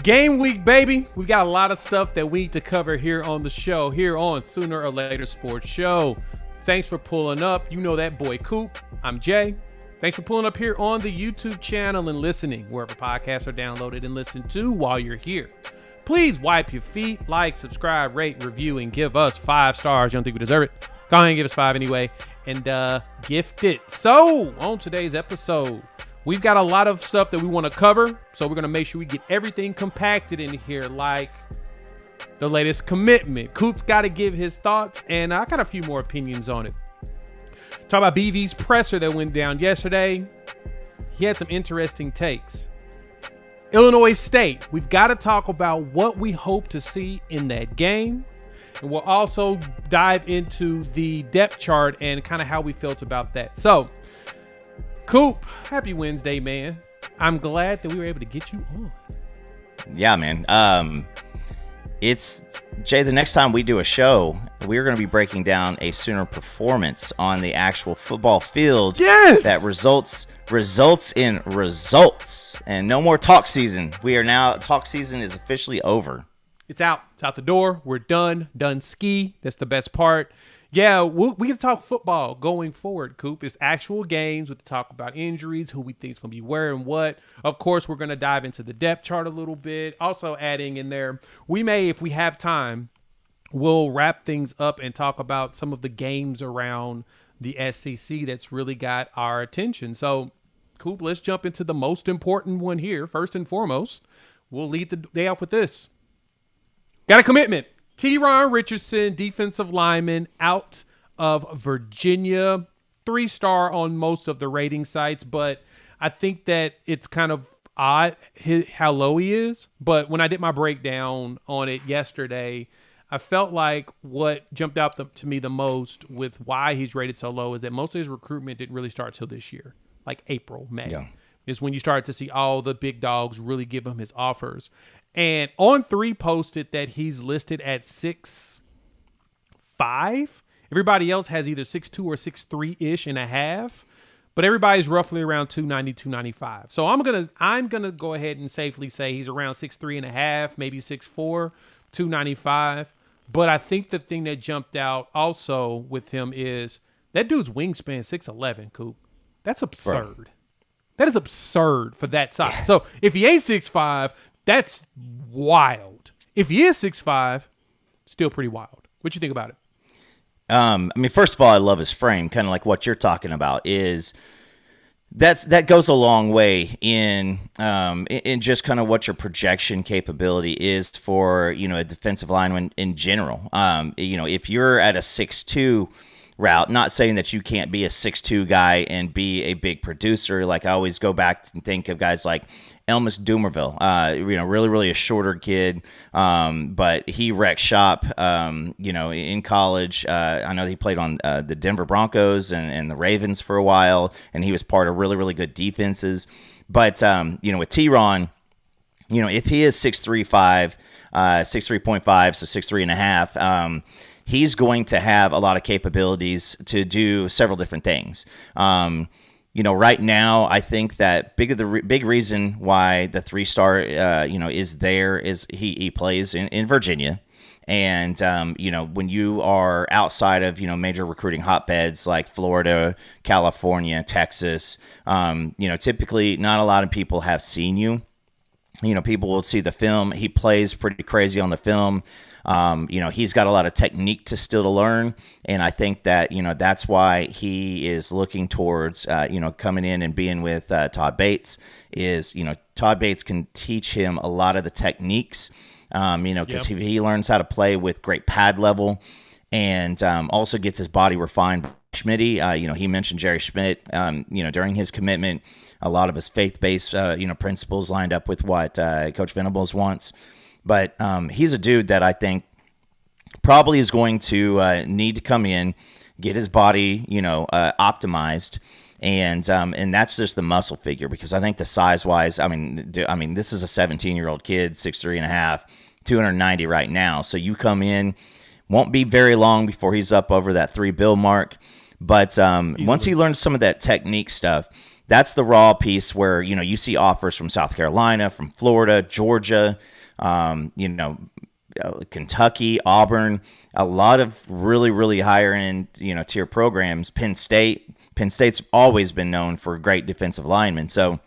Game week, baby. We got a lot of stuff that we need to cover here on the show, here on Sooner or Later Sports Show. Thanks for pulling up. You know that boy Coop. I'm Jay. Thanks for pulling up here on the YouTube channel and listening wherever podcasts are downloaded and listened to while you're here. Please wipe your feet, like, subscribe, rate, review, and give us 5 stars. You don't think we deserve it? Go ahead and give us 5 anyway, and gift it. So, on today's episode, we've got a lot of stuff that we want to cover, so we're going to make sure we get everything compacted in here, like the latest commitment. Coop's got to give his thoughts, and I got a few more opinions on it. Talk about BV's presser that went down yesterday. He had some interesting takes. Illinois State, we've got to talk about what we hope to see in that game. And we'll also dive into the depth chart and kind of how we felt about that. So, Coop, happy Wednesday, man. I'm glad that we were able to get you on. Yeah, man. It's Jay, the next time we do a show, we're going to be breaking down a Sooner performance on the actual football field. Yes! That results in results. And no more talk season. Talk season is officially over. It's out. It's out the door. We're done. Done ski. That's the best part. Yeah, we can talk football going forward, Coop. It's actual games. We can talk about injuries, who we think is going to be where and what. Of course, we're going to dive into the depth chart a little bit. Also adding in there, we may, if we have time, we'll wrap things up and talk about some of the games around the SEC that's really got our attention. So, Coop, let's jump into the most important one here. First and foremost, we'll lead the day off with this. Got a commitment. Teron Richardson, defensive lineman out of Virginia. 3-star on most of the rating sites, but I think that it's kind of odd how low he is. But when I did my breakdown on it yesterday, I felt like what jumped out to me the most with why he's rated so low is that most of his recruitment didn't really start till this year, like April, May. Yeah. Is when you start to see all the big dogs really give him his offers. And On3 posted that he's listed at 6'5". Everybody else has either 6'2" or 6'3"-ish and a half. But everybody's roughly around 290, 295. So I'm gonna go ahead and safely say he's around 6'3" and a half, maybe 6'4", 295. But I think the thing that jumped out also with him is that dude's wingspan 6'11", Coop. That's absurd. Bro. That is absurd for that size. Yeah. So if he ain't 6'5", that's wild. If he is 6'5", still pretty wild. What you think about it? I mean, first of all, I love his frame. Kind of like what you're talking about is that goes a long way in just kind of what your projection capability is for, a defensive lineman in general. If you're at a 6'2" route, not saying that you can't be a 6'2" guy and be a big producer. Like I always go back and think of guys like Elmas Dumerville, really a shorter kid, but he wrecked shop, in college. I know he played on the Denver Broncos and the Ravens for a while, and he was part of really, really good defenses. But, with Teron, if he is 6'3", 6'3.5", so 6'3" and a half, he's going to have a lot of capabilities to do several different things. Right now, I think that big reason why the 3-star, is there is he plays in Virginia. And, when you are outside of, major recruiting hotbeds like Florida, California, Texas, typically not a lot of people have seen you. People will see the film. He plays pretty crazy on the film. He's got a lot of technique to learn, and I think that, that's why he is looking towards, coming in and being with Todd Bates is, Todd Bates can teach him a lot of the techniques, because he learns how to play with great pad level and also gets his body refined. Schmitty, he mentioned Jerry Schmidt, during his commitment, a lot of his faith-based, principles lined up with what Coach Venables wants. But he's a dude that I think probably is going to need to come in, get his body, optimized, and that's just the muscle figure. Because I think the size-wise, I mean, this is a 17-year-old kid, 6'3" and a half, 290 right now. So you come in, won't be very long before he's up over that 3 bill mark. But once he learns some of that technique stuff, that's the raw piece where, you see offers from South Carolina, from Florida, Georgia, Kentucky, Auburn, a lot of really, really higher end, tier programs. Penn State's always been known for great defensive linemen. So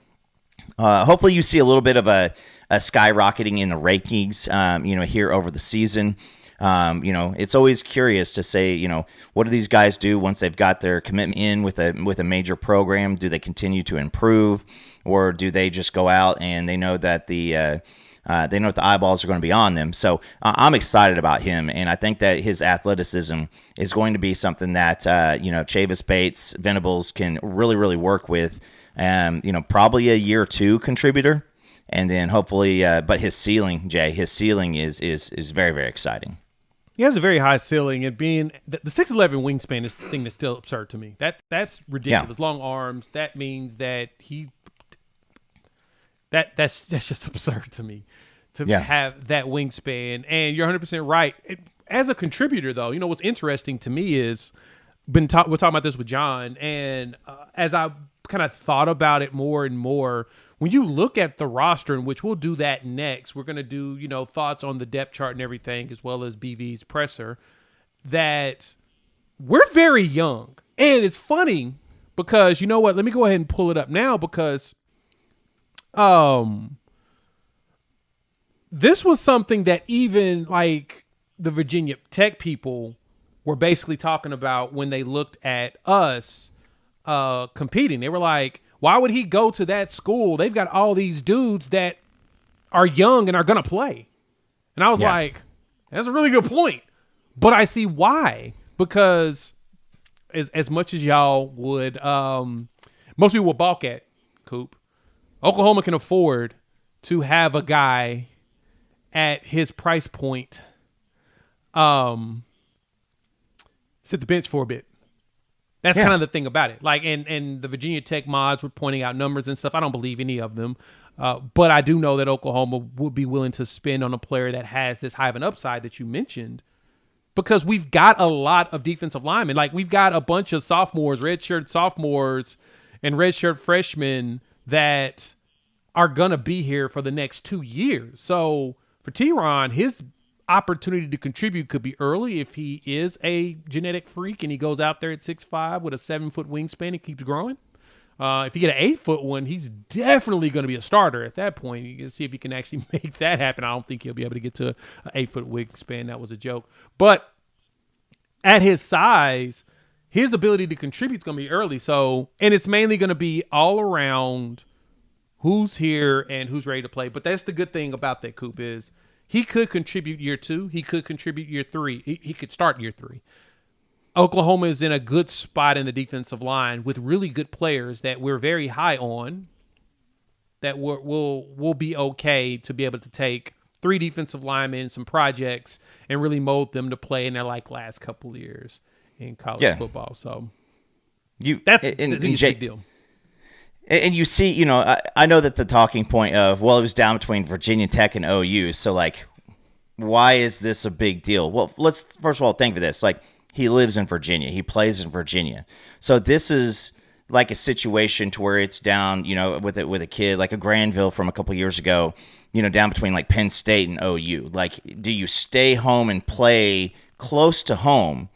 hopefully you see a little bit of a skyrocketing in the rankings, here over the season. It's always curious to say, what do these guys do once they've got their commitment in with a major program? Do they continue to improve, or do they just go out and they know that they know that the eyeballs are going to be on them? So I'm excited about him, and I think that his athleticism is going to be something that Chavis Bates, Venables can really, really work with. Probably a year or two contributor, and then hopefully, but his ceiling, Jay, is very, very exciting. He has a very high ceiling, and being the 6'11" wingspan is the thing that's still absurd to me. That's ridiculous. Yeah. Long arms. That means that that's just absurd to me to have that wingspan. And you're 100% right. As a contributor, though, what's interesting to me is we're talking about this with John, and as I kind of thought about it more and more, when you look at the roster, in which we'll do that next, we're going to do, thoughts on the depth chart and everything, as well as BV's presser, that we're very young. And it's funny because, you know what, let me go ahead and pull it up now, because this was something that even like the Virginia Tech people were basically talking about when they looked at us competing. They were like, why would he go to that school? They've got all these dudes that are young and are going to play. And I was like, that's a really good point. But I see why. Because as much as y'all would, most people would balk at Coop, Oklahoma can afford to have a guy at his price point sit the bench for a bit. That's kind of the thing about it. Like, and the Virginia Tech mods were pointing out numbers and stuff. I don't believe any of them. But I do know that Oklahoma would be willing to spend on a player that has this high of an upside that you mentioned, because we've got a lot of defensive linemen. Like, we've got a bunch of sophomores, redshirt sophomores and redshirt freshmen that are going to be here for the next 2 years. So for T-Ron, his opportunity to contribute could be early if he is a genetic freak and he goes out there at 6'5" with a 7-foot wingspan and keeps growing. If you get an 8-foot one, he's definitely going to be a starter at that point. You can see if he can actually make that happen. I don't think he'll be able to get to an 8-foot wingspan. That was a joke. But at his size, his ability to contribute is going to be early. So, and it's mainly going to be all around who's here and who's ready to play. But that's the good thing about that, Coop, is he could contribute year 2. He could contribute year 3. He could start year 3. Oklahoma is in a good spot in the defensive line with really good players that we're very high on, that will be okay to be able to take 3 defensive linemen, some projects, and really mold them to play in their last couple of years in college football. So that's a big deal. And you see, I know that the talking point of, well, it was down between Virginia Tech and OU. So, why is this a big deal? Well, let's first of all think of this. He lives in Virginia. He plays in Virginia. So this is like a situation to where it's down, with a kid, like a Granville from a couple years ago, down between Penn State and OU. Do you stay home and play close to home?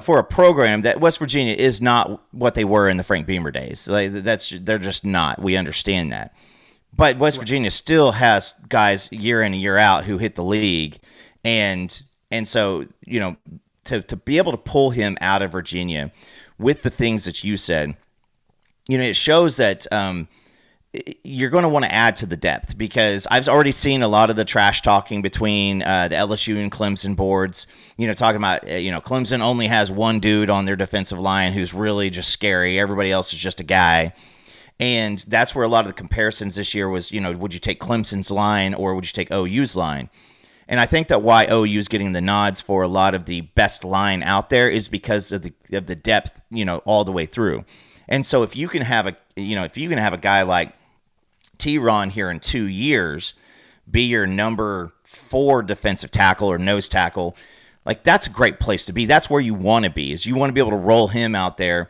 For a program that West Virginia is not what they were in the Frank Beamer days. They're just not. We understand that. But West Virginia still has guys year in and year out who hit the league. And so, to be able to pull him out of Virginia with the things that you said, it shows that you're going to want to add to the depth, because I've already seen a lot of the trash talking between the LSU and Clemson boards, talking about, Clemson only has one dude on their defensive line who's really just scary. Everybody else is just a guy. And that's where a lot of the comparisons this year was, would you take Clemson's line or would you take OU's line? And I think that why OU is getting the nods for a lot of the best line out there is because of the depth, all the way through. And so if you can have a guy like T-Ron here in 2 years be your number 4 defensive tackle or nose tackle, that's a great place to be. That's where you want to be, is you want to be able to roll him out there,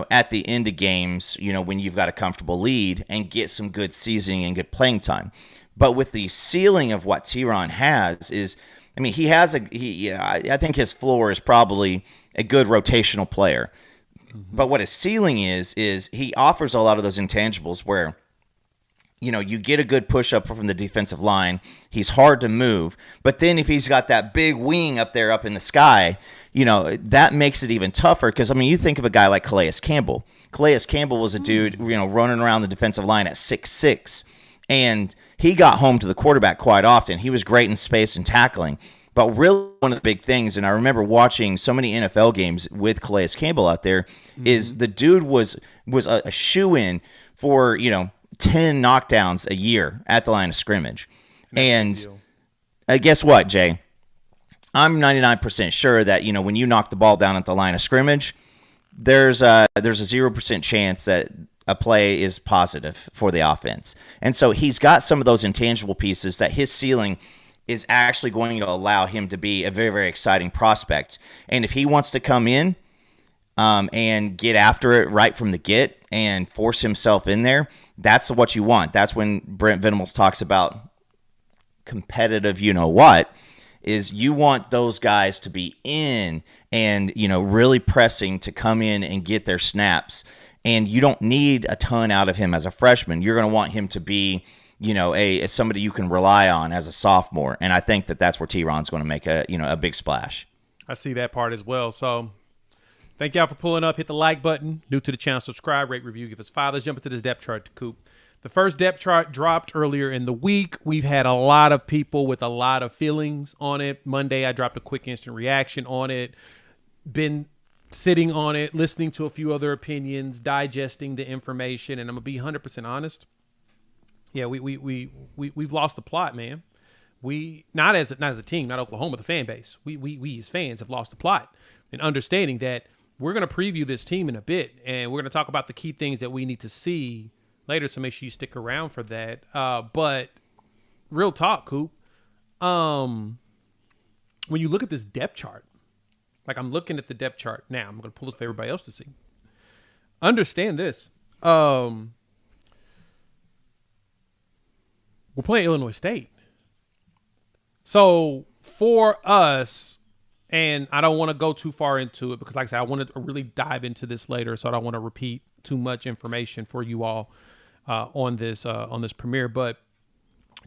at the end of games, when you've got a comfortable lead and get some good seasoning and good playing time. But with the ceiling of what Tyron has is, I think his floor is probably a good rotational player. But what his ceiling is he offers a lot of those intangibles where, you get a good push-up from the defensive line. He's hard to move. But then if he's got that big wing up there up in the sky, that makes it even tougher. Because, you think of a guy like Calais Campbell. Calais Campbell was a dude, running around the defensive line at 6'6". And he got home to the quarterback quite often. He was great in space and tackling. But really one of the big things, and I remember watching so many NFL games with Calais Campbell out there, is the dude was a shoo-in for, 10 knockdowns a year at the line of scrimmage. And guess what, Jay? I'm 99% sure that, when you knock the ball down at the line of scrimmage, there's a 0% chance that a play is positive for the offense. And so he's got some of those intangible pieces that his ceiling is actually going to allow him to be a very, very exciting prospect. And if he wants to come in and get after it right from the get and force himself in there, that's what you want. That's when Brent Venables talks about competitive is you want those guys to be in and, really pressing to come in and get their snaps. And you don't need a ton out of him as a freshman. You're going to want him to be, as somebody you can rely on as a sophomore. And I think that's where Tyron's going to make a big splash. I see that part as well. So thank y'all for pulling up. Hit the like button. New to the channel, subscribe, rate, review, give us 5. Let's jump into this depth chart to Coop. The first depth chart dropped earlier in the week. We've had a lot of people with a lot of feelings on it. Monday, I dropped a quick instant reaction on it. Been sitting on it, listening to a few other opinions, digesting the information, and I'm gonna be 100% honest. Yeah, we've lost the plot, man. We not as a team, not Oklahoma, the fan base. We as fans have lost the plot, and understanding that we're gonna preview this team in a bit, and we're gonna talk about the key things that we need to see later. So make sure you stick around for that. But real talk, Coop. When you look at this depth chart. Like, I'm looking at the depth chart now. I'm going to pull this for everybody else to see. Understand this. We're playing Illinois State. So, for us, and I don't want to go too far into it because, like I said, I want to really dive into this later, so I don't want to repeat too much information for you all on this premiere. But,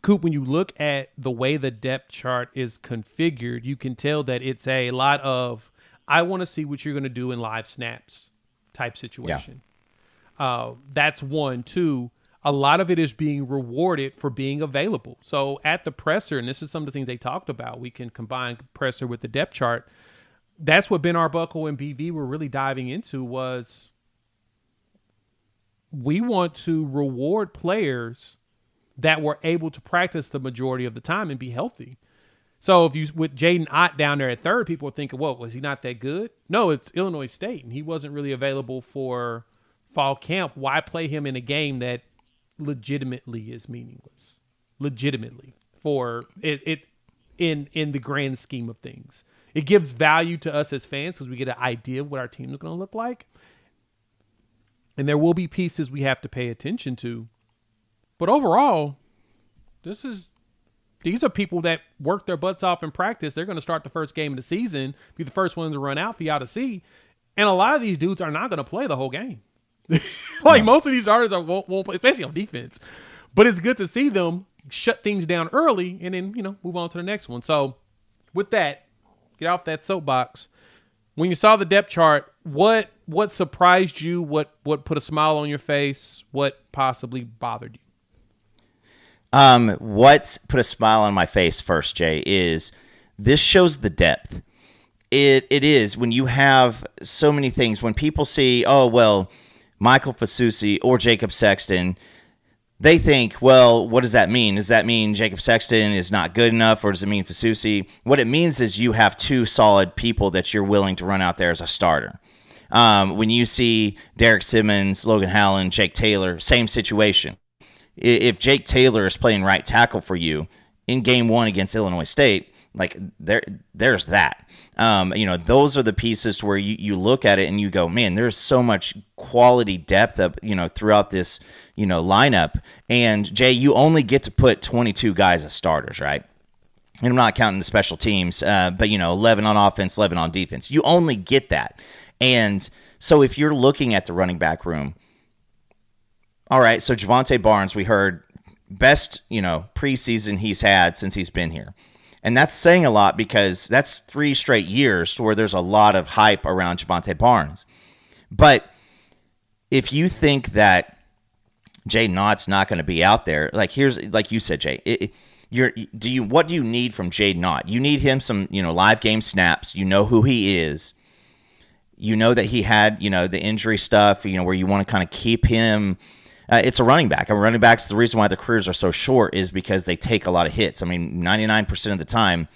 Coop, when you look at the way the depth chart is configured, you can tell that it's a lot of, I want to see what you're going to do in live snaps type situation. Yeah. That's one. Two, a lot of it is being rewarded for being available. So at the presser, and this is some of the things they talked about, we can combine presser with the depth chart. That's what Ben Arbuckle and BV were really diving into was we want to reward players that were able to practice the majority of the time and be healthy. So if you with Jaden Ott down there at third, people are thinking, "Well, was he not that good?" No, it's Illinois State, and he wasn't really available for fall camp. Why play him in a game that legitimately is meaningless? Legitimately, for it in the grand scheme of things, it gives value to us as fans because we get an idea of what our team is going to look like, and there will be pieces we have to pay attention to. But overall, these are people that work their butts off in practice. They're going to start the first game of the season, be the first ones to run out for y'all to see. And a lot of these dudes are not going to play the whole game. Most of these starters won't play, especially on defense. But it's good to see them shut things down early and then, move on to the next one. So with that, get off that soapbox. When you saw the depth chart, what surprised you? What put a smile on your face? What possibly bothered you? What put a smile on my face first, Jay, is this shows the depth. It is when you have so many things. When people see, oh, well, Michael Fasusi or Jacob Sexton, they think, well, what does that mean? Does that mean Jacob Sexton is not good enough, or does it mean Fasusi? What it means is you have two solid people that you're willing to run out there as a starter. When you see Derek Simmons, Logan Hallen, Jake Taylor, same situation. If Jake Taylor is playing right tackle for you in game one against Illinois State, Like there's that. Those are the pieces to where you look at it and you go, man, there's so much quality depth up, throughout this, lineup. And Jay, you only get to put 22 guys as starters, right? And I'm not counting the special teams, but 11 on offense, 11 on defense. You only get that. And so if you're looking at the running back room, all right, so Javonte Barnes, we heard best, preseason he's had since he's been here. And that's saying a lot because that's 3 straight years where there's a lot of hype around Javonte Barnes. But if you think that Jay Nott's not going to be out there, like you said, Jay, what do you need from Jay Nott? You need him some, live game snaps. You know who he is. You know that he had, the injury stuff, where you want to kind of keep him. It's a running back. Running backs, the reason why their careers are so short is because they take a lot of hits. 99% of the time,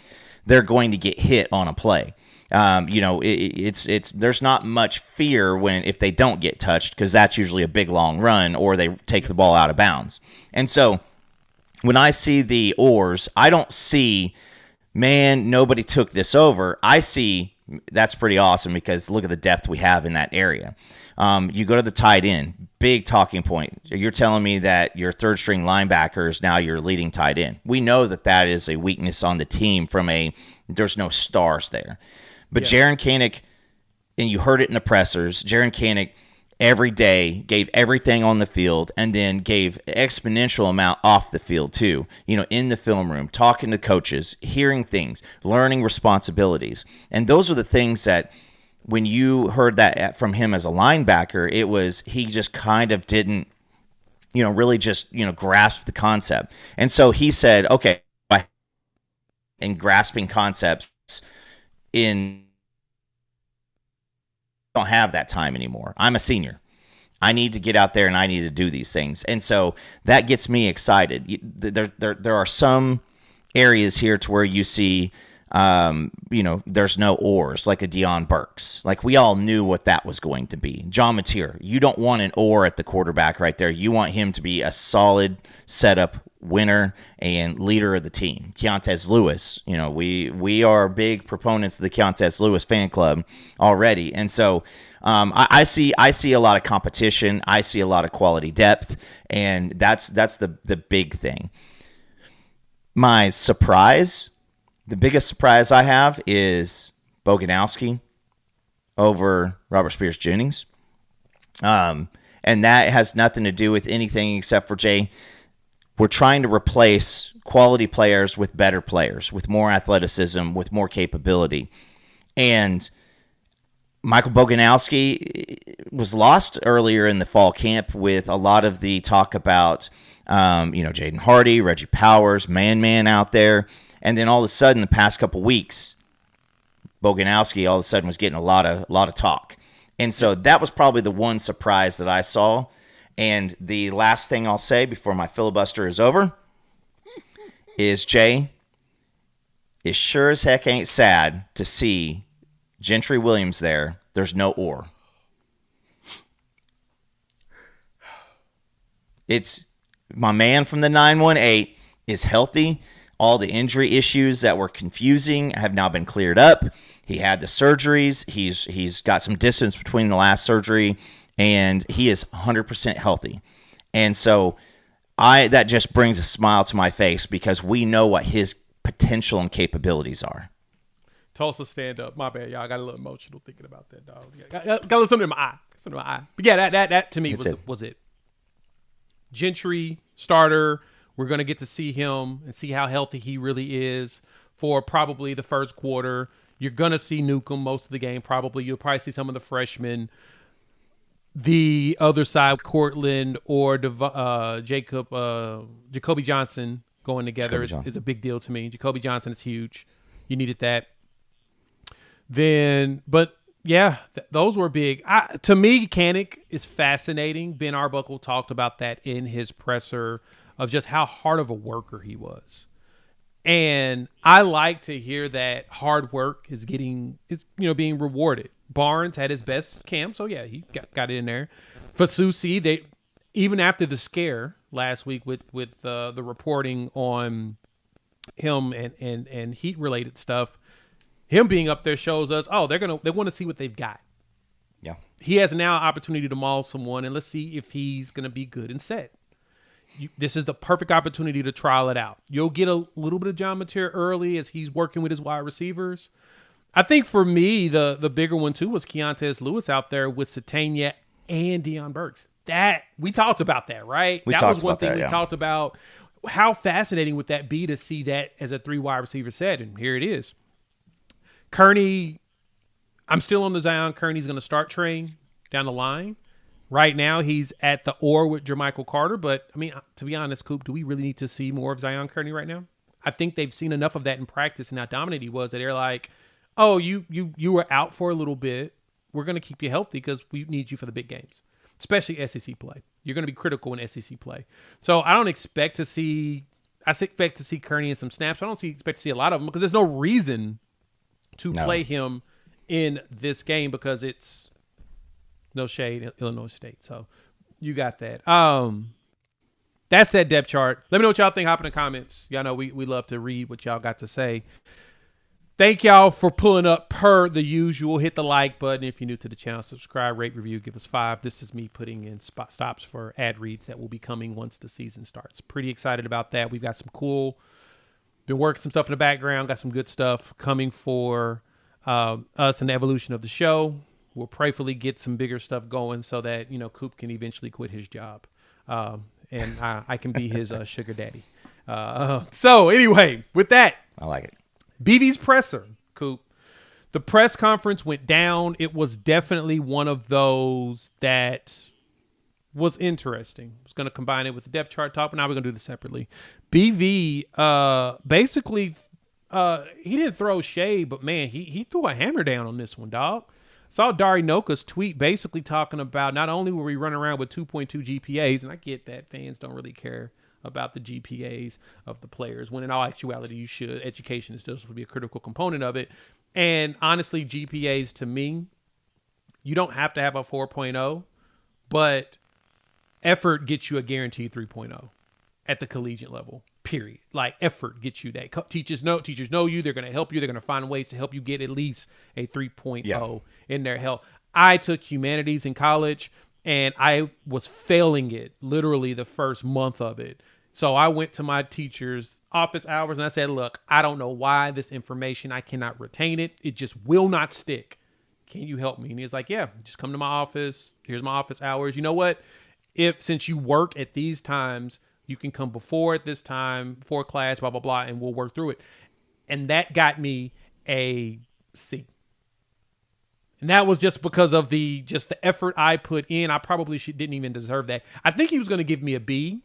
they're going to get hit on a play. There's not much fear if they don't get touched because that's usually a big long run or they take the ball out of bounds. And so when I see the oars, I don't see, man, nobody took this over. I see that's pretty awesome because look at the depth we have in that area. You go to the tight end, big talking point. You're telling me that your third string linebacker is now your leading tight end. We know that is a weakness on the team there's no stars there. But yeah. Jaren Kanak, and you heard it in the pressers, Jaren Kanak every day gave everything on the field and then gave exponential amount off the field too. In the film room, talking to coaches, hearing things, learning responsibilities. And those are the things that when you heard that from him as a linebacker, it was he just kind of didn't, really just, grasp the concept. And so he said, okay, in grasping concepts I don't have that time anymore. I'm a senior. I need to get out there and I need to do these things. And so that gets me excited. There are some areas here to where you see there's no oars, like a Deion Burks. Like we all knew what that was going to be. John Mateer, you don't want an oar at the quarterback right there. You want him to be a solid setup winner and leader of the team. Keontez Lewis, we are big proponents of the Keontez Lewis fan club already. And so I see a lot of competition. I see a lot of quality depth, and that's the big thing. My surprise, the biggest surprise I have is Boganowski over Robert Spears Jennings. And that has nothing to do with anything except for Jay. We're trying to replace quality players with better players, with more athleticism, with more capability. And Michael Boganowski was lost earlier in the fall camp with a lot of the talk about, Jaden Hardy, Reggie Powers, man out there. And then all of a sudden, the past couple weeks, Boganowski all of a sudden was getting a lot of talk. And so that was probably the one surprise that I saw. And the last thing I'll say before my filibuster is over is, Jay, it sure as heck ain't sad to see Gentry Williams there. There's no oar. It's my man from the 918 is healthy. All the injury issues that were confusing have now been cleared up. He had the surgeries. He's got some distance between the last surgery, and he is 100% healthy. And so that just brings a smile to my face because we know what his potential and capabilities are. Tulsa stand up. My bad, y'all. I got a little emotional thinking about that, dog. Got a little something in my eye. But yeah, that to me was it. Gentry, starter. We're going to get to see him and see how healthy he really is for probably the first quarter. You're going to see Newcomb most of the game, probably. You'll probably see some of the freshmen. The other side, Cortland or Jacoby Johnson going together is a big deal to me. Jacoby Johnson is huge. You needed that. But yeah, those were big. To me, Kanak is fascinating. Ben Arbuckle talked about that in his presser of just how hard of a worker he was. And I like to hear that hard work is being rewarded. Barnes had his best camp, so yeah, he got it in there. Fasusi, they even after the scare last week with the reporting on him and heat related stuff. Him being up there shows us, they want to see what they've got. Yeah. He has now an opportunity to maul someone, and let's see if he's going to be good and set. This is the perfect opportunity to trial it out. You'll get a little bit of John Mateer early as he's working with his wide receivers. I think for me, the bigger one too was Keontez Lewis out there with Satania and Deion Burks. That we talked about that, right? That was one thing we talked about. How fascinating would that be to see that as a 3 wide receiver set? And here it is. Kearney, I'm still on the Zion Kearney's going to start train down the line. Right now, he's at the with Jermichael Carter. But, I mean, to be honest, Coop, do we really need to see more of Zion Kearney right now? I think they've seen enough of that in practice and how dominant he was that they're like, oh, you were out for a little bit. We're going to keep you healthy because we need you for the big games, especially SEC play. You're going to be critical in SEC play. So I don't expect to see – I expect to see Kearney in some snaps. I don't expect to see a lot of them because there's no reason to play him in this game because it's – no shade, Illinois State. So you got that. That's that depth chart. Let me know what y'all think. Hop in the comments. Y'all know we love to read what y'all got to say. Thank y'all for pulling up per the usual. Hit the like button if you're new to the channel. Subscribe, rate, review, give us 5. This is me putting in stops for ad reads that will be coming once the season starts. Pretty excited about that. We've got some cool, been working some stuff in the background. Got some good stuff coming for us and the evolution of the show. We'll prayerfully get some bigger stuff going so that, Coop can eventually quit his job. And I can be his sugar daddy. So anyway, with that. I like it. BV's presser, Coop. The press conference went down. It was definitely one of those that was interesting. I was going to combine it with the depth chart talk, but now we're going to do this separately. BV basically, he didn't throw shade, but man, he threw a hammer down on this one, dog. Saw Dari Noka's tweet basically talking about not only were we running around with 2.2 GPAs, and I get that fans don't really care about the GPAs of the players, when in all actuality you should. Education is still supposed to be a critical component of it. And honestly, GPAs to me, you don't have to have a 4.0, but effort gets you a guaranteed 3.0 at the collegiate level. Period. Like effort gets you that. Teachers know you. They're going to help you. They're going to find ways to help you get at least a 3.0 in their help. I took humanities in college and I was failing it literally the first month of it. So I went to my teacher's office hours and I said, look, I don't know why this information, I cannot retain it. It just will not stick. Can you help me? And he was like, yeah, just come to my office. Here's my office hours. You know what? Since you work at these times, you can come before at this time, before class, blah, blah, blah, and we'll work through it. And that got me a C. And that was just because of the effort I put in. I probably didn't even deserve that. I think he was going to give me a B,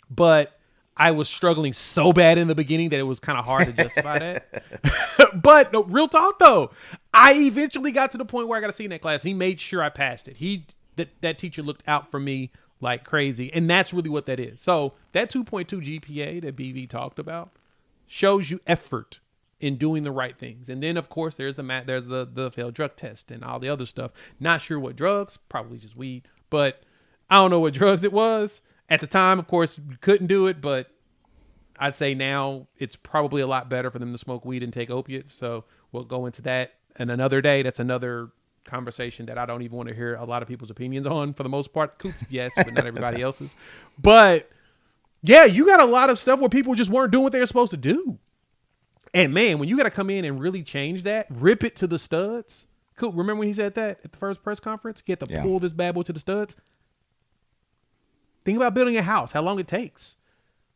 but I was struggling so bad in the beginning that it was kind of hard to justify that. But no, real talk, though. I eventually got to the point where I got a C in that class. He made sure I passed it. That teacher looked out for me like crazy. And that's really what that is. So that 2.2 GPA that BV talked about shows you effort in doing the right things. And then, of course, there's the failed drug test and all the other stuff. Not sure what drugs, probably just weed. But I don't know what drugs it was. At the time, of course, you couldn't do it. But I'd say now it's probably a lot better for them to smoke weed and take opiates. So we'll go into that in another day. That's another conversation that I don't even want to hear a lot of people's opinions on for the most part. Coop, yes, but not everybody else's. But yeah, you got a lot of stuff where people just weren't doing what they were supposed to do. And man, when you got to come in and really change that, rip it to the studs. Coop, remember when he said that at the first press conference? Get to pull this bad boy to the studs. Think about building a house, how long it takes.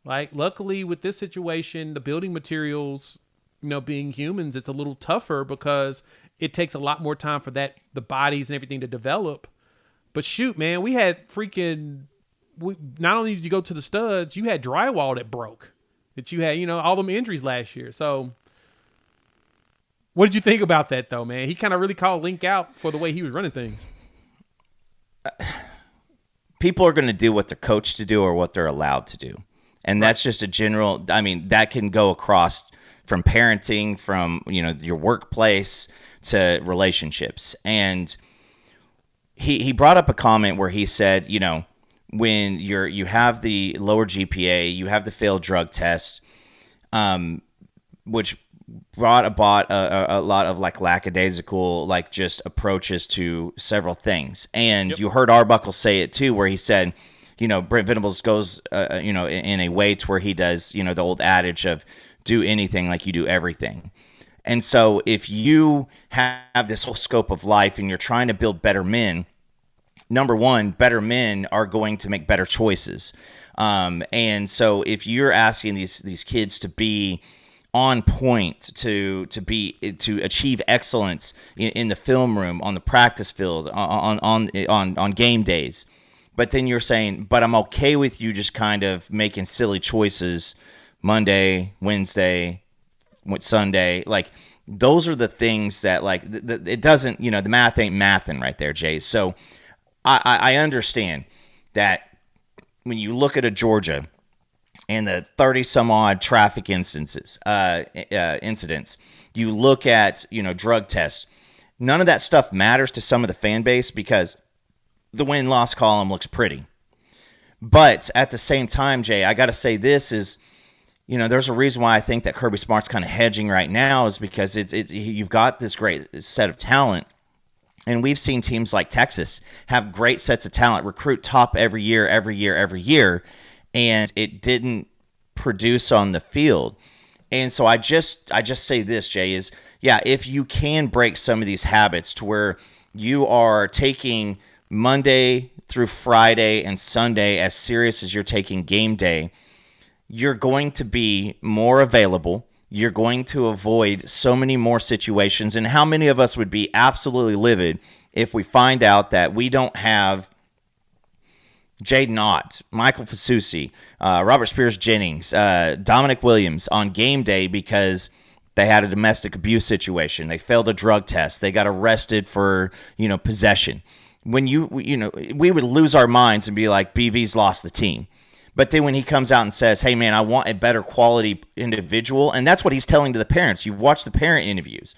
Like, luckily with this situation, the building materials, being humans, it's a little tougher because it takes a lot more time for the bodies and everything to develop. But shoot, man, we had not only did you go to the studs, you had drywall that broke. That you had, all them injuries last year. So what did you think about that, though, man? He kind of really called Link out for the way he was running things. People are going to do what they're coached to do or what they're allowed to do. And that's just a general, that can go across from parenting, from, your workplace to relationships. And he brought up a comment where he said, when you have the lower GPA, you have the failed drug test, which brought about a lot of like lackadaisical, like just approaches to several things. And you heard Arbuckle say it too, where he said, Brent Venables goes, in a way to where he does, the old adage of do anything like you do everything. And so if you have this whole scope of life and you're trying to build better men, number one, better men are going to make better choices. And so if you're asking these kids to be on point, to achieve excellence in the film room, on the practice field, on game days, but then you're saying, but I'm okay with you just kind of making silly choices Monday, Wednesday, Sunday, like those are the things that like it doesn't, the math ain't mathin' right there, Jay. So I understand that when you look at a Georgia and the 30 some odd traffic incidents, you look at, drug tests, none of that stuff matters to some of the fan base because the win-loss column looks pretty. But at the same time, Jay, I got to say this is, there's a reason why I think that Kirby Smart's kind of hedging right now is because you've got this great set of talent. And we've seen teams like Texas have great sets of talent, recruit top every year, and it didn't produce on the field. And so I just say this, Jay, is, if you can break some of these habits to where you are taking Monday through Friday and Sunday as serious as you're taking game day, you're going to be more available. You're going to avoid so many more situations. And how many of us would be absolutely livid if we find out that we don't have Jaden Ott, Michael Fasusi, Robert Spears-Jennings, Dominic Williams on game day because they had a domestic abuse situation. They failed a drug test. They got arrested for, possession. When we would lose our minds and be like, BV's lost the team. But then when he comes out and says, hey, man, I want a better quality individual, and that's what he's telling to the parents. You've watched the parent interviews.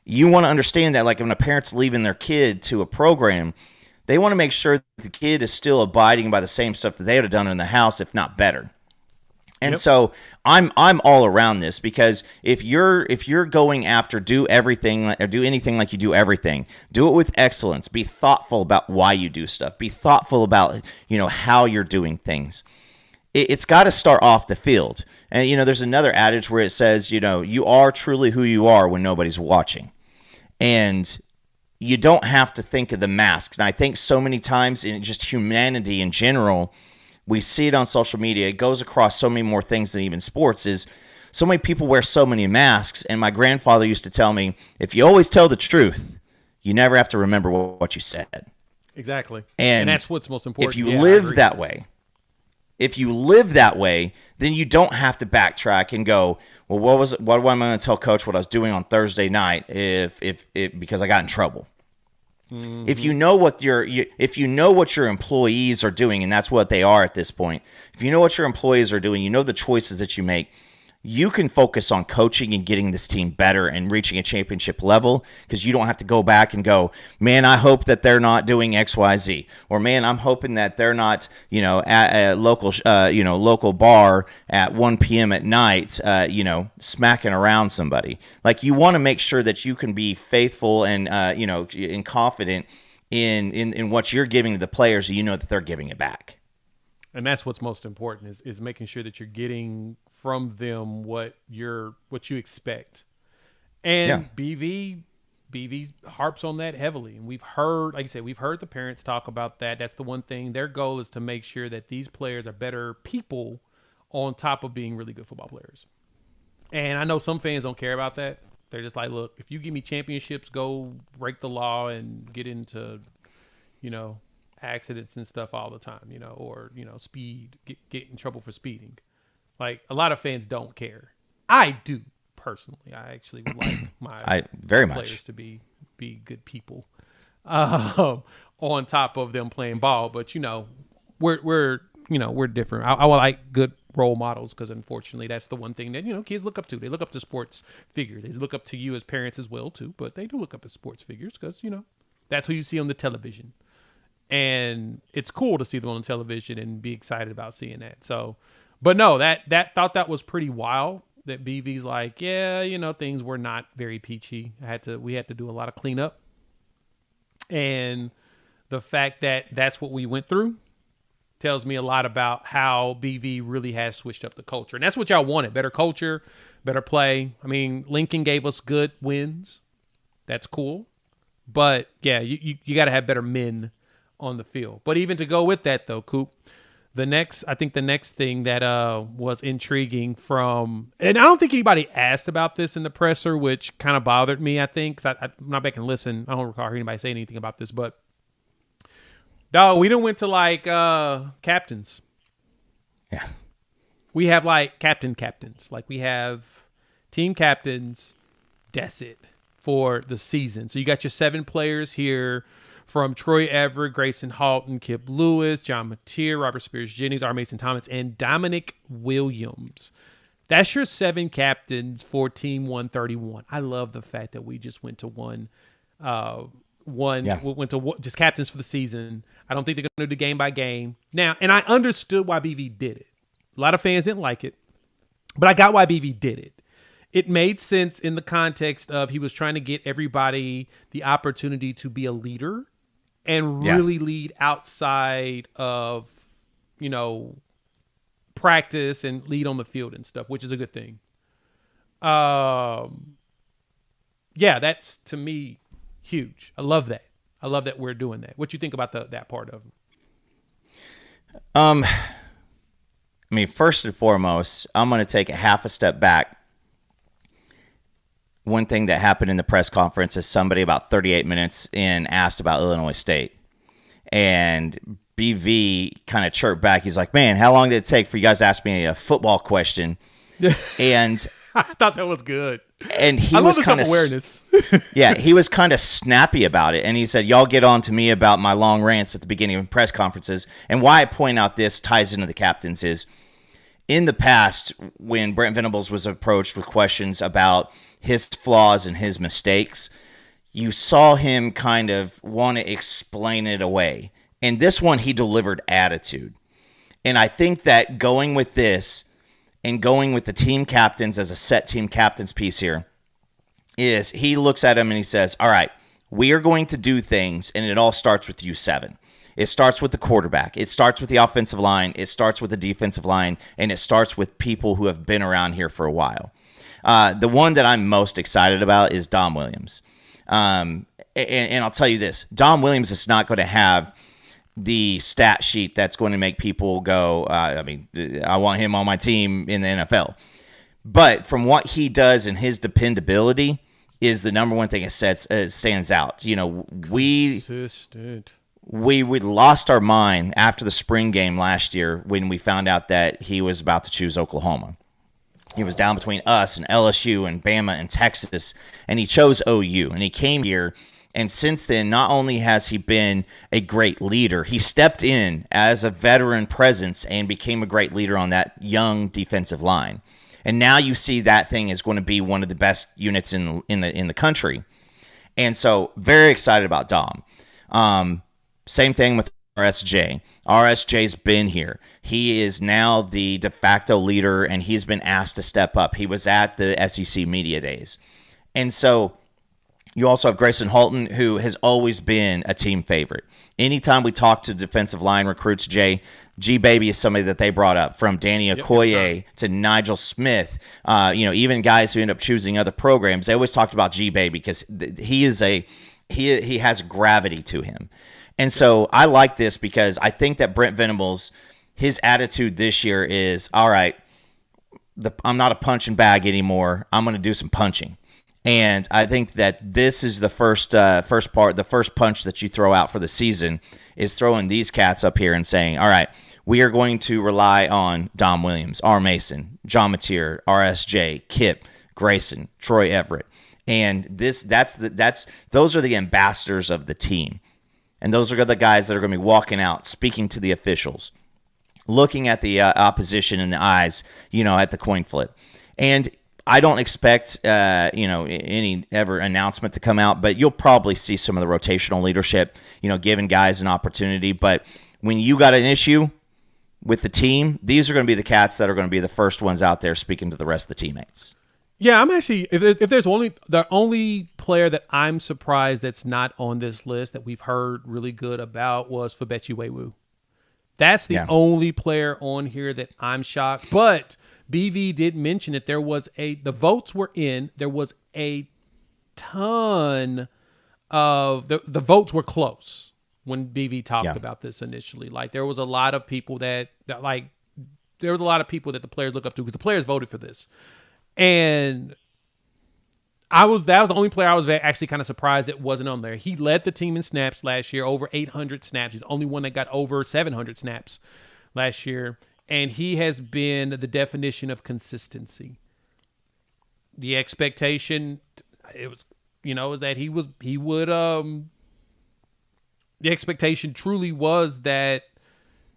You want to understand that, like, when a parent's leaving their kid to a program, they want to make sure that the kid is still abiding by the same stuff that they would have done in the house, if not better. And so I'm all around this because if you're going after do anything like you do everything, do it with excellence. Be thoughtful about why you do stuff. Be thoughtful about how you're doing things. It's got to start off the field. And there's another adage where it says you are truly who you are when nobody's watching, and you don't have to think of the masks. And I think so many times in just humanity in general, we see it on social media. It goes across so many more things than even sports. Is so many people wear so many masks. And my grandfather used to tell me, if you always tell the truth, you never have to remember what you said. Exactly. And that's what's most important. If you live that way, then you don't have to backtrack and go, well, what am I going to tell Coach what I was doing on Thursday night because I got in trouble? Mm-hmm. If you know what your employees are doing, and that's what they are at this point. If you know what your employees are doing, the choices that you make, you can focus on coaching and getting this team better and reaching a championship level because you don't have to go back and go, man, I hope that they're not doing X, Y, Z, or man, I'm hoping that they're not, at a local bar at 1 p.m. at night, smacking around somebody. Like, you want to make sure that you can be faithful and, and confident in what you're giving to the players, so that they're giving it back. And that's what's most important is making sure that you're getting from them what you expect. And BV harps on that heavily. And we've heard, like I said, the parents talk about that. That's the one thing. Their goal is to make sure that these players are better people on top of being really good football players. And I know some fans don't care about that. They're just like, look, if you give me championships, go break the law and get into, accidents and stuff all the time, or, speed, get in trouble for speeding. Like, a lot of fans don't care. I do, personally. I actually would like my players to be good people on top of them playing ball. But, we're different. I would like good role models because, unfortunately, that's the one thing that, kids look up to. They look up to sports figures. They look up to you as parents as well, too. But they do look up at sports figures because, that's who you see on the television. And it's cool to see them on television and be excited about seeing that. So... But no, that was pretty wild that BV's like, yeah, things were not very peachy. We had to do a lot of cleanup. And the fact that that's what we went through tells me a lot about how BV really has switched up the culture. And that's what y'all wanted. Better culture, better play. I mean, Lincoln gave us good wins. That's cool. But, yeah, you got to have better men on the field. But even to go with that, though, Coop, the next thing that was intriguing from – and I don't think anybody asked about this in the presser, which kind of bothered me, I think, because I'm not back and listen. I don't recall hearing anybody say anything about this. But, dog, we done went to, like, captains. Yeah. We have, like, captains. Like, we have team captains. That's it for the season. So you got your 7 players here from Troy Everett, Grayson Halton, Kip Lewis, John Mateer, Robert Spears Jennings, R. Mason Thomas, and Dominic Williams. That's your 7 captains for Team 131. I love the fact that we just went to went to just captains for the season. I don't think they're going to do game by game. Now, and I understood why BV did it. A lot of fans didn't like it, but I got why BV did it. It made sense in the context of he was trying to get everybody the opportunity to be a leader and really lead outside of, practice and lead on the field and stuff, which is a good thing. Yeah, that's, to me, huge. I love that. I love that we're doing that. What you think about that part of it? First and foremost, I'm going to take a half a step back. One thing that happened in the press conference is somebody about 38 minutes in asked about Illinois State. And BV kind of chirped back. He's like, man, how long did it take for you guys to ask me a football question? And I thought that was good. And he was kind of awareness. Yeah, he was kind of snappy about it. And he said, y'all get on to me about my long rants at the beginning of press conferences. And why I point out this ties into the captains is in the past, when Brent Venables was approached with questions about his flaws and his mistakes, you saw him kind of want to explain it away. And this one, he delivered attitude. And I think that going with this and going with the team captains as a set team captains piece here is he looks at him and he says, all right, we are going to do things, and it all starts with you 7. It starts with the quarterback. It starts with the offensive line. It starts with the defensive line, and it starts with people who have been around here for a while. The one that I'm most excited about is Dom Williams. And I'll tell you this, Dom Williams is not going to have the stat sheet that's going to make people go, I want him on my team in the NFL. But from what he does and his dependability is the number one thing that stands out. Consistent. We lost our mind after the spring game last year when we found out that he was about to choose Oklahoma. He was down between us and LSU and Bama and Texas, and he chose OU. And he came here, and since then, not only has he been a great leader, he stepped in as a veteran presence and became a great leader on that young defensive line. And now you see that thing is going to be one of the best units in the country. And so, very excited about Dom. Same thing with RSJ. RSJ's been here. He is now the de facto leader, and he's been asked to step up. He was at the SEC Media Days. And so you also have Grayson Halton, who has always been a team favorite. Anytime we talk to defensive line recruits, G-Baby is somebody that they brought up, from Danny Okoye to Nigel Smith, even guys who end up choosing other programs. They always talked about G-Baby because he has gravity to him. And so I like this because I think that Brent Venables, his attitude this year is, all right, I'm not a punching bag anymore. I'm going to do some punching. And I think that this is the first punch that you throw out for the season is throwing these cats up here and saying, all right, we are going to rely on Dom Williams, R. Mason, John Mateer, RSJ, Kip, Grayson, Troy Everett. And those are the ambassadors of the team. And those are the guys that are going to be walking out, speaking to the officials, looking at the opposition in the eyes, at the coin flip. And I don't expect, any ever announcement to come out, but you'll probably see some of the rotational leadership, giving guys an opportunity. But when you got an issue, with the team, these are going to be the cats that are going to be the first ones out there speaking to the rest of the teammates. Yeah, I'm actually, if there's the only player that I'm surprised that's not on this list that we've heard really good about was Fabechi Wewu. That's the only player on here that I'm shocked. But BV did mention that the votes were in. There was a ton of, the votes were close when BV talked about this initially. Like, there was a lot of people that the players look up to because the players voted for this. And that was the only player I was actually kind of surprised it wasn't on there. He led the team in snaps last year, over 800 snaps. He's the only one that got over 700 snaps last year. And he has been the definition of consistency. The expectation, is that the expectation truly was that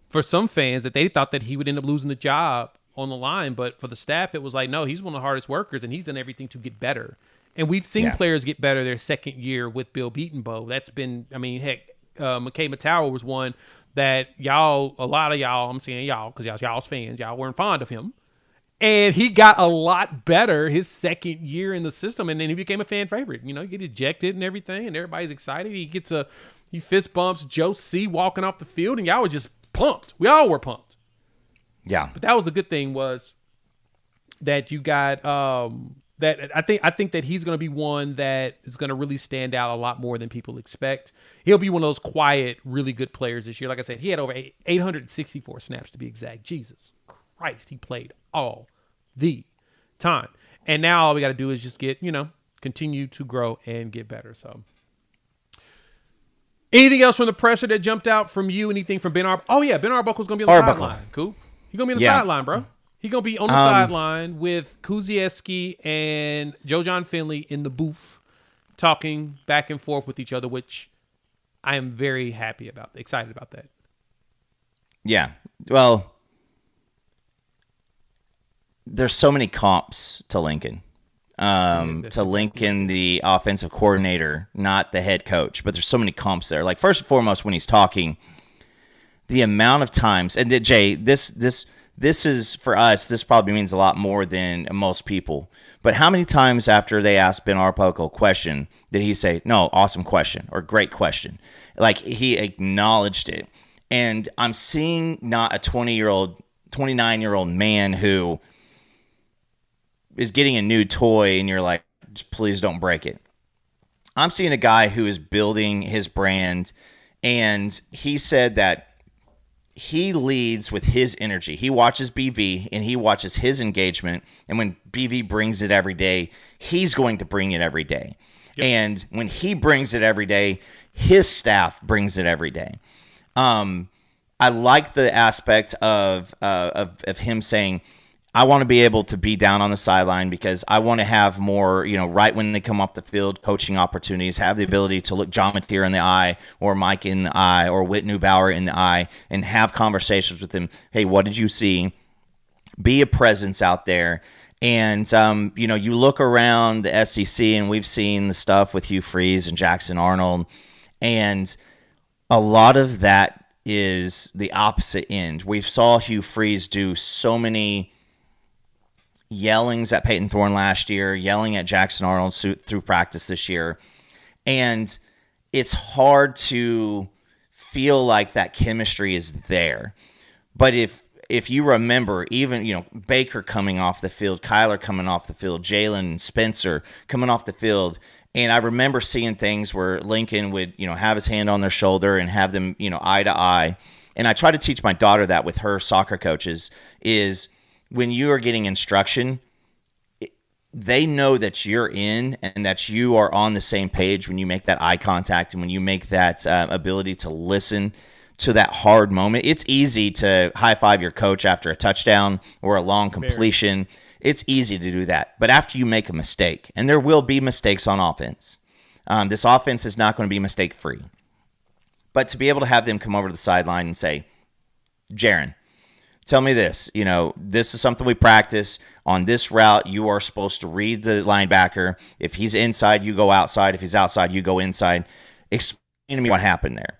for some fans that they thought that he would end up losing the job on the line, but for the staff, it was like, no, he's one of the hardest workers, and he's done everything to get better. And we've seen players get better their second year with Bill Beatonbow. That's been, McKay Matawa was one that a lot of y'all, I'm saying y'all because y'all's fans, y'all weren't fond of him. And he got a lot better his second year in the system, and then he became a fan favorite. He get ejected and everything, and everybody's excited. He fist bumps Joe C. walking off the field, and y'all were just pumped. We all were pumped. Yeah, but that was the good thing was that you got that I think that he's going to be one that is going to really stand out a lot more than people expect. He'll be one of those quiet, really good players this year. Like I said, he had over 864 snaps to be exact. Jesus Christ, he played all the time, and now all we got to do is just get continue to grow and get better. So, anything else from the presser that jumped out from you? Anything from Ben Arbuckle? Oh yeah, Ben Arbuckle's going to be on the sideline. Cool. He's going to be on the sideline, bro. He's going to be on the sideline with Kuzieski and Joe John Finley in the booth talking back and forth with each other, which I am very excited about that. Yeah. Well, there's so many comps to Lincoln. To Lincoln, the offensive coordinator, not the head coach, but there's so many comps there. Like, first and foremost, when he's talking, the amount of times, and Jay, this is for us, this probably means a lot more than most people. But how many times after they asked Ben Arbuckle a question did he say, "No, awesome question," or "Great question"? Like, he acknowledged it. And I'm seeing not a 29-year-old man who is getting a new toy and you're like, just please don't break it. I'm seeing a guy who is building his brand, and he said that he leads with his energy. He watches BV and he watches his engagement. And when BV brings it every day, he's going to bring it every day. Yep. And when he brings it every day, his staff brings it every day. I like the aspect of him saying, I want to be able to be down on the sideline because I want to have more, right when they come off the field, coaching opportunities, have the ability to look John Mateer in the eye or Mike in the eye or Whit Neubauer in the eye and have conversations with them. Hey, what did you see? Be a presence out there. And, you look around the SEC and we've seen the stuff with Hugh Freeze and Jackson Arnold, and a lot of that is the opposite end. We saw Hugh Freeze do so many yellings at Peyton Thorne last year, yelling at Jackson Arnold through practice this year. And it's hard to feel like that chemistry is there. But if you remember, even, Baker coming off the field, Kyler coming off the field, Jalen Spencer coming off the field, and I remember seeing things where Lincoln would, have his hand on their shoulder and have them, eye to eye. And I try to teach my daughter that with her soccer coaches is when you are getting instruction, they know that you're in and that you are on the same page when you make that eye contact and when you make that ability to listen to that hard moment. It's easy to high-five your coach after a touchdown or a long completion. It's easy to do that. But after you make a mistake, and there will be mistakes on offense, this offense is not going to be mistake-free. But to be able to have them come over to the sideline and say, Jaron, tell me this. This is something we practice. On this route, you are supposed to read the linebacker. If he's inside, you go outside. If he's outside, you go inside. Explain to me what happened there.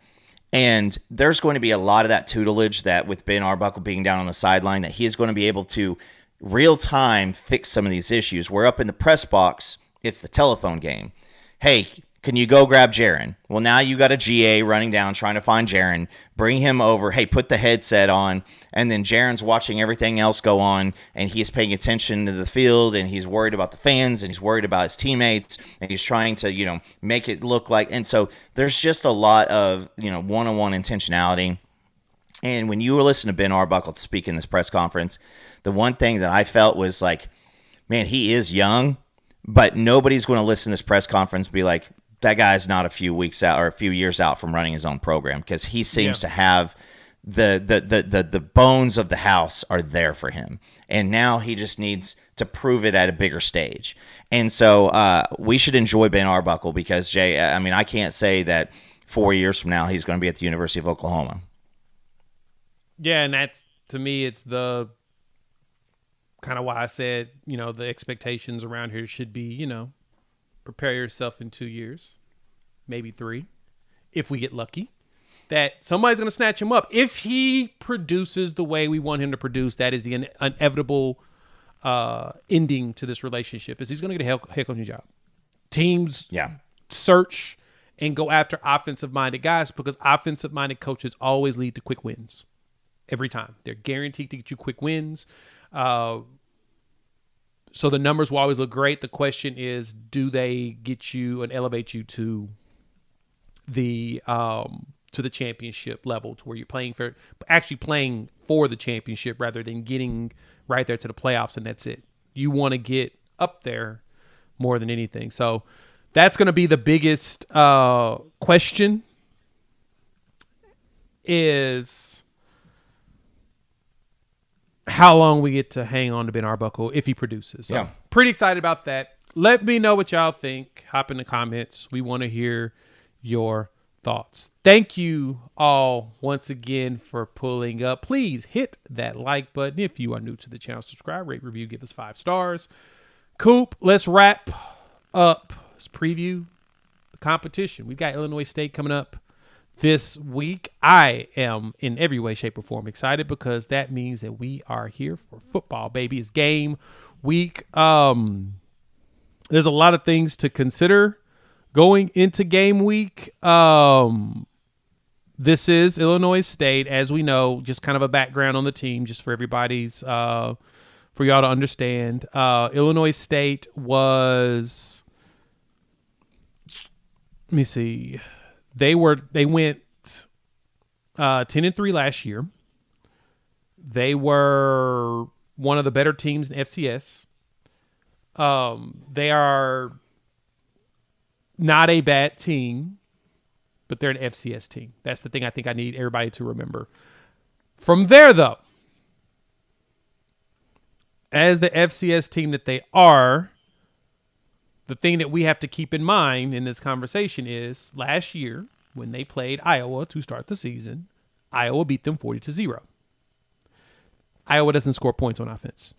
And there's going to be a lot of that tutelage that with Ben Arbuckle being down on the sideline, that he is going to be able to real time fix some of these issues. Where up in the press box, it's the telephone game. Hey, can you go grab Jaron? Well, now you got a GA running down trying to find Jaron. Bring him over. Hey, put the headset on. And then Jaron's watching everything else go on, and he's paying attention to the field, and he's worried about the fans, and he's worried about his teammates, and he's trying to, make it look like. And so there's just a lot of, one-on-one intentionality. And when you were listening to Ben Arbuckle speak in this press conference, the one thing that I felt was like, man, he is young, but nobody's going to listen to this press conference and be like, that guy's not a few weeks out or a few years out from running his own program, because he seems to have the bones of the house are there for him. And now he just needs to prove it at a bigger stage. And so we should enjoy Ben Arbuckle because, Jay, I can't say that 4 years from now he's going to be at the University of Oklahoma. Yeah, and that's, to me, it's the kind of why I said, the expectations around here should be, prepare yourself in 2 years, maybe 3, if we get lucky, that somebody's going to snatch him up. If he produces the way we want him to produce, that is the inevitable ending to this relationship, is he's going to get a head coaching job. Teams search and go after offensive-minded guys because offensive-minded coaches always lead to quick wins. Every time. They're guaranteed to get you quick wins. So the numbers will always look great. The question is, do they get you and elevate you to the championship level, to where you're playing for the championship rather than getting right there to the playoffs and that's it. You want to get up there more than anything. So that's going to be the biggest question, is how long we get to hang on to Ben Arbuckle if he produces. So pretty excited about that. Let me know what y'all think. Hop in the comments. We want to hear your thoughts. Thank you all once again for pulling up. Please hit that like button. If you are new to the channel, subscribe, rate, review, give us 5 stars. Coop, let's wrap up. Let's preview the competition. We've got Illinois State coming up this week. I am in every way, shape, or form excited because that means that we are here for football, baby. It's game week. There's a lot of things to consider going into game week. This is Illinois State, as we know, just kind of a background on the team, just for everybody's, for y'all to understand. Illinois State was, let me see. They went 10-3 last year. They were one of the better teams in FCS. They are not a bad team, but they're an FCS team. That's the thing I think I need everybody to remember. From there, though, as the FCS team that they are, the thing that we have to keep in mind in this conversation is last year when they played Iowa to start the season, Iowa beat them 40-0. Iowa doesn't score points on offense.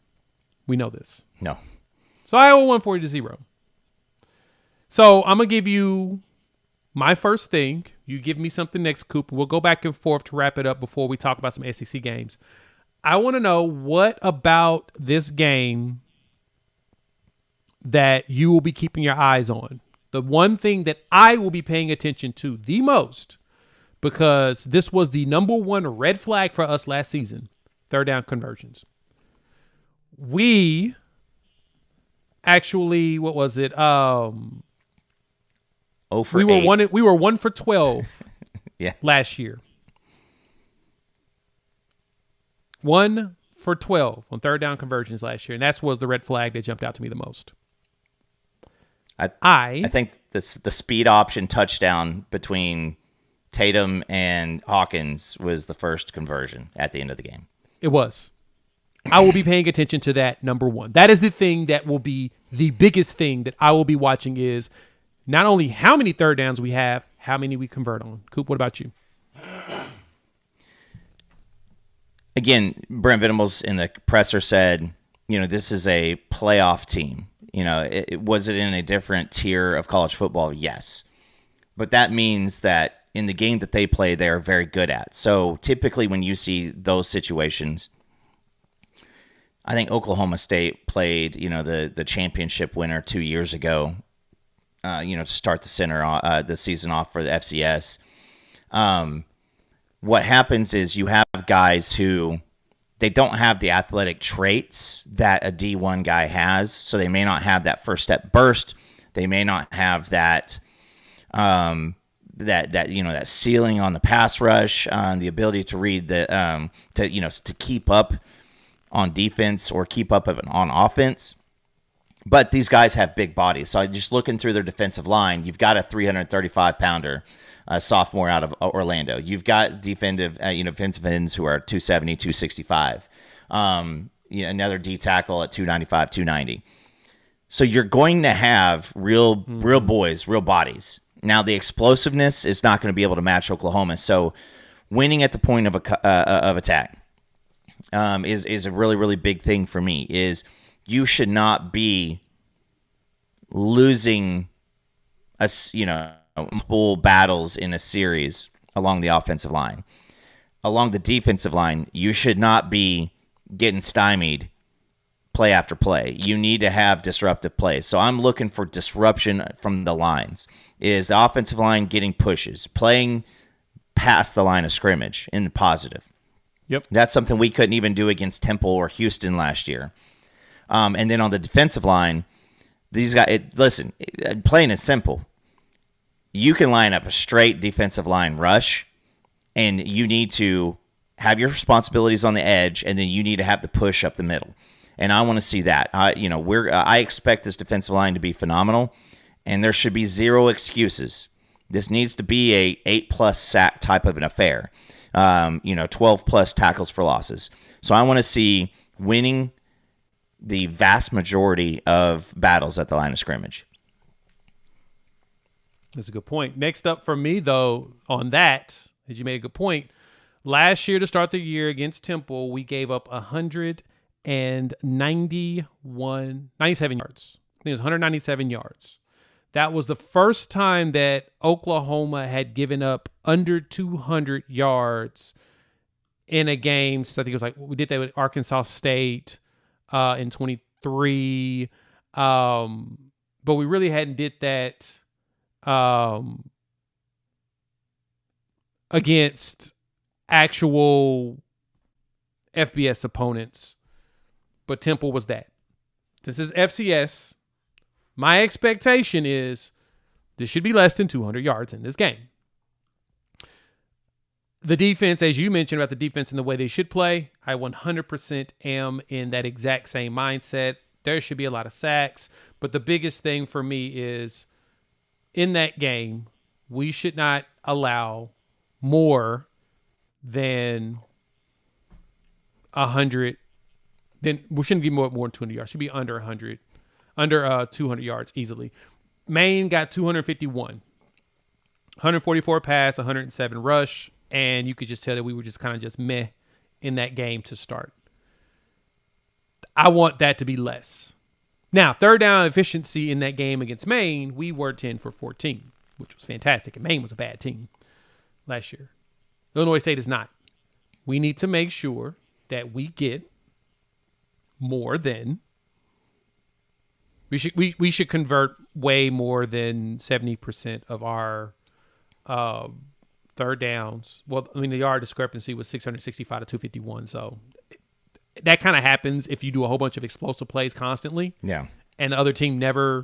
We know this. No. So Iowa won 40-0. So I'm going to give you my first thing. You give me something next, Coop. We'll go back and forth to wrap it up before we talk about some SEC games. I want to know, what about this game that you will be keeping your eyes on? The one thing that I will be paying attention to the most, because this was the number one red flag for us last season, third down conversions. We actually, what was it? 0 for we 8. We were 1 for 12 Yeah. last year. 1 for 12 on third down conversions last year, and that was the red flag that jumped out to me the most. I think the speed option touchdown between Tatum and Hawkins was the first conversion at the end of the game. It was. I will be paying attention to that, number one. That is the thing that will be the biggest thing that I will be watching, is not only how many third downs we have, how many we convert on. Coop, what about you? Again, Brent Venables in the presser said, this is a playoff team. Was it in a different tier of college football? Yes. But that means that in the game that they play, they are very good at. So typically when you see those situations, I think Oklahoma State played, the championship winner 2 years ago, to start the season off for the FCS. What happens is you have guys who they don't have the athletic traits that a D1 guy has, so they may not have that first step burst. They may not have that that ceiling on the pass rush, the ability to read to keep up on defense or keep up on offense. But these guys have big bodies. So just looking through their defensive line, you've got a 335-pounder sophomore out of Orlando. You've got defensive ends who are 270, 265. Another D tackle at 295, 290. So you're going to have real boys, real bodies. Now the explosiveness is not going to be able to match Oklahoma. So winning at the point of attack is a really, really big thing for me. Is you should not be losing multiple battles in a series along the offensive line. Along the defensive line, you should not be getting stymied play after play. You need to have disruptive plays. So I'm looking for disruption from the lines. Is the offensive line getting pushes, playing past the line of scrimmage in the positive? Yep. That's something we couldn't even do against Temple or Houston last year. And then on the defensive line, these guys, plain and simple. You can line up a straight defensive line rush, and you need to have your responsibilities on the edge, and then you need to have the push up the middle. And I want to see that. I expect this defensive line to be phenomenal, and there should be zero excuses. This needs to be a 8+ sack type of an affair. 12+ tackles for losses. So I want to see winning the vast majority of battles at the line of scrimmage. That's a good point. Next up for me, though, on that, as you made a good point, last year to start the year against Temple, we gave up 97 yards. I think it was 197 yards. That was the first time that Oklahoma had given up under 200 yards in a game. So I think it was like we did that with Arkansas State in 23. But we really hadn't did that against actual FBS opponents. But Temple was that. This is FCS. My expectation is this should be less than 200 yards in this game. The defense, as you mentioned about the defense and the way they should play, I 100% am in that exact same mindset. There should be a lot of sacks. But the biggest thing for me is in that game, we should not allow more than 100. Then we shouldn't give more than 200 yards. It should be under 100. Under 200 yards easily. Maine got 251. 144 pass, 107 rush, and you could just tell that we were just kind of just meh in that game to start. I want that to be less. Now, third down efficiency in that game against Maine, we were 10 for 14, which was fantastic, and Maine was a bad team last year. Illinois State is not. We need to make sure that we get more than... We should convert way more than 70% of our third downs. Well, I mean, the yard discrepancy was 665 to 251. So that kind of happens if you do a whole bunch of explosive plays constantly. Yeah. And the other team they're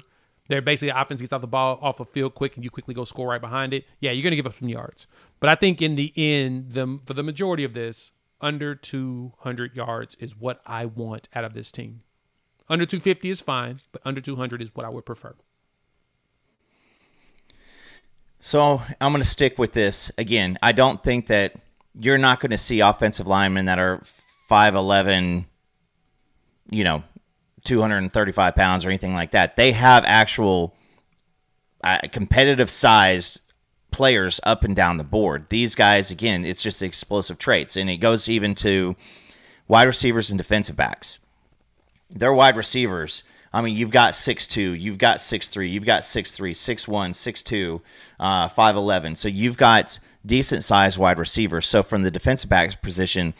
basically the offense gets off the ball off a field quick and you quickly go score right behind it. Yeah, you're going to give up some yards. But I think in the end, for the majority of this, under 200 yards is what I want out of this team. Under 250 is fine, but under 200 is what I would prefer. So I'm going to stick with this. Again, I don't think that you're not going to see offensive linemen that are 5'11", 235 pounds or anything like that. They have actual competitive-sized players up and down the board. These guys, again, it's just explosive traits, and it goes even to wide receivers and defensive backs. Their wide receivers I mean, you've got 6'2", you've got 6'3", you've got 6'3", 6'1", 6'2", 5'11". So you've got decent sized wide receivers. So from the defensive back position,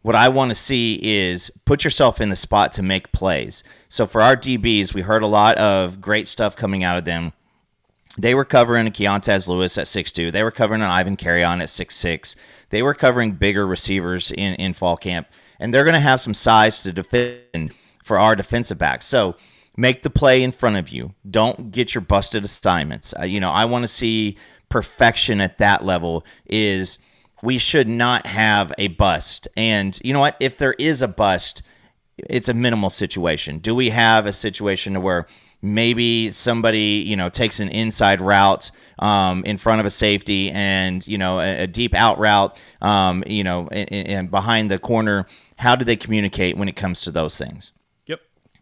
what I want to see is put yourself in the spot to make plays. So for our DBs, we heard a lot of great stuff coming out of them. They were covering Keontez Lewis at 6'2". They were covering an Ivan Carrion at 6'6". They were covering bigger receivers in fall camp. And they're going to have some size to defend for our defensive backs. So make the play in front of you. Don't get your busted assignments. I want to see perfection at that level. Is we should not have a bust. And you know what? If there is a bust, it's a minimal situation. Do we have a situation where maybe somebody, takes an inside route in front of a safety and, a deep out route, and behind the corner? How do they communicate when it comes to those things? Yep.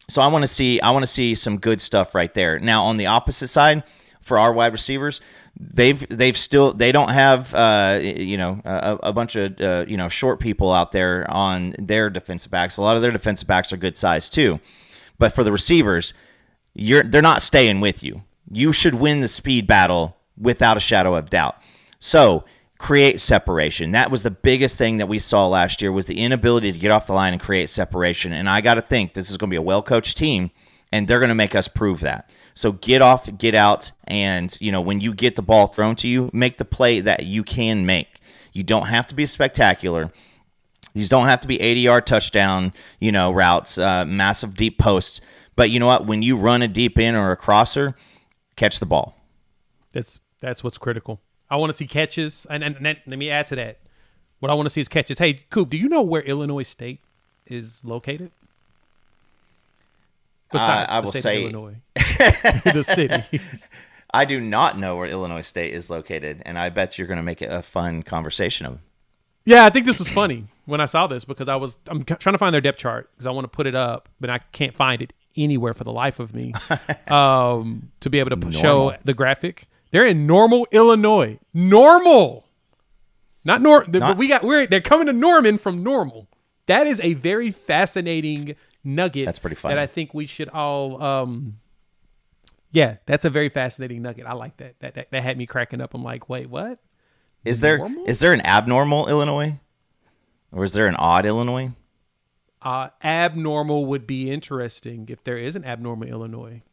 So I want to see some good stuff right there. Now on the opposite side, for our wide receivers, they don't have a bunch of short people out there on their defensive backs. A lot of their defensive backs are good size too, but for the receivers, they're not staying with you. You should win the speed battle without a shadow of doubt. So create separation. That was the biggest thing that we saw last year, was the inability to get off the line and create separation. And I got to think this is going to be a well-coached team, and they're going to make us prove that. So get off, get out, and when you get the ball thrown to you, make the play that you can make. You don't have to be spectacular. These don't have to be 80-yard touchdown, routes, massive deep posts. But you know what? When you run a deep in or a crosser, catch the ball. That's what's critical. I want to see catches, and let me add to that. What I want to see is catches. Hey, Coop, do you know where Illinois State is located? Besides I the will state say of Illinois, the city. I do not know where Illinois State is located, and I bet you're going to make it a fun conversation of. Yeah, I think this was funny when I saw this, because I'm trying to find their depth chart because I want to put it up, but I can't find it anywhere for the life of me to be able to show the graphic. They're in Normal, Illinois. Normal, not they're coming to Norman from Normal. That is a very fascinating nugget. That's pretty funny. That I think we should all. That's a very fascinating nugget. I like that. That had me cracking up. I'm like, wait, what? Is there an abnormal Illinois, or is there an odd Illinois? Abnormal would be interesting if there is an abnormal Illinois.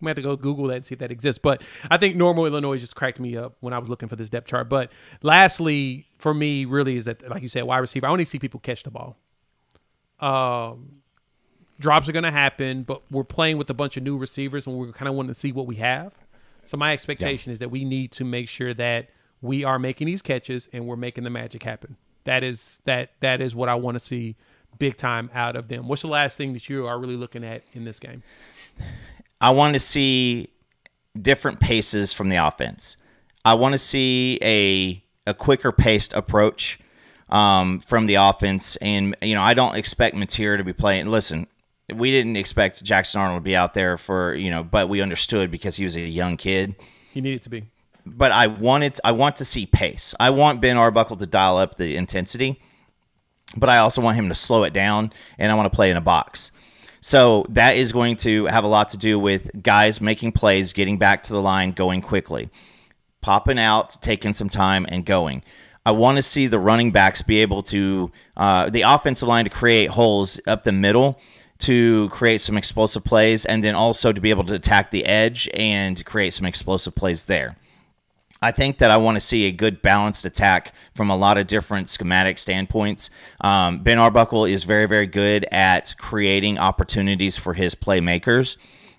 I'm going to have to go Google that and see if that exists. But I think Normal, Illinois just cracked me up when I was looking for this depth chart. But lastly, for me, really is that, like you said, wide receiver, I only see people catch the ball. Drops are going to happen, but we're playing with a bunch of new receivers, and we're kind of wanting to see what we have. So my expectation is that we need to make sure that we are making these catches and we're making the magic happen. That is what I want to see big time out of them. What's the last thing that you are really looking at in this game? I want to see different paces from the offense. I want to see a quicker paced approach from the offense. And, I don't expect Mateer to be playing. Listen, we didn't expect Jackson Arnold to be out there but we understood because he was a young kid. He needed to be. But I want to see pace. I want Ben Arbuckle to dial up the intensity, but I also want him to slow it down, and I want to play in a box. So that is going to have a lot to do with guys making plays, getting back to the line, going quickly, popping out, taking some time, and going. I want to see the running backs be able to, the offensive line to create holes up the middle to create some explosive plays, and then also to be able to attack the edge and create some explosive plays there. I think that I want to see a good balanced attack from a lot of different schematic standpoints. Ben Arbuckle is very, very good at creating opportunities for his playmakers.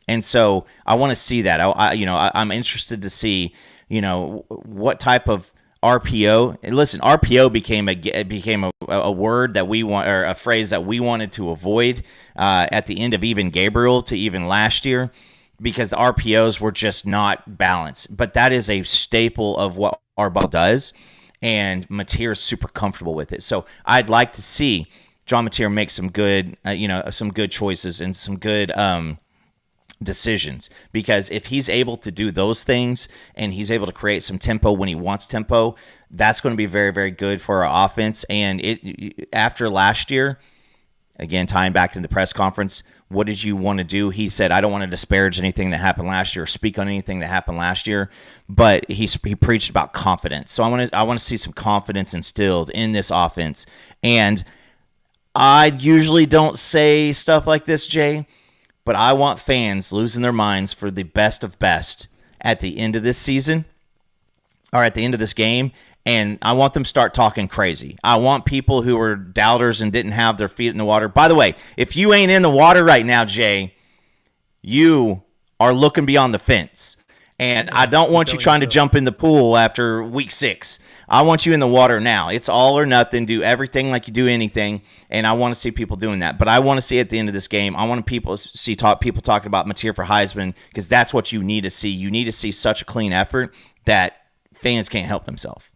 And so I want to see that. I'm interested to see, what type of RPO. And listen, RPO became a word that we want, or a phrase that we wanted to avoid at the end of even Gabriel to even last year, because the RPOs were just not balanced. But that is a staple of what Arbuckle does, and Mateer is super comfortable with it. So I'd like to see John Mateer make some good, some good choices and some good decisions, because if he's able to do those things and he's able to create some tempo when he wants tempo, that's going to be very, very good for our offense. And after last year, again, tying back to the press conference, what did you want to do? He said, I don't want to disparage anything that happened last year or speak on anything that happened last year, but he preached about confidence. So I want to see some confidence instilled in this offense. And I usually don't say stuff like this, Jay, but I want fans losing their minds for the best of best at the end of this season or at the end of this game. And I want them to start talking crazy. I want people who are doubters and didn't have their feet in the water. By the way, if you ain't in the water right now, Jay, you are looking beyond the fence. And I don't want you trying to jump in the pool after week 6. I want you in the water now. It's all or nothing. Do everything like you do anything. And I want to see people doing that. But I want to see at the end of this game, I want people people talking about Mateer for Heisman, because that's what you need to see. You need to see such a clean effort that fans can't help themselves.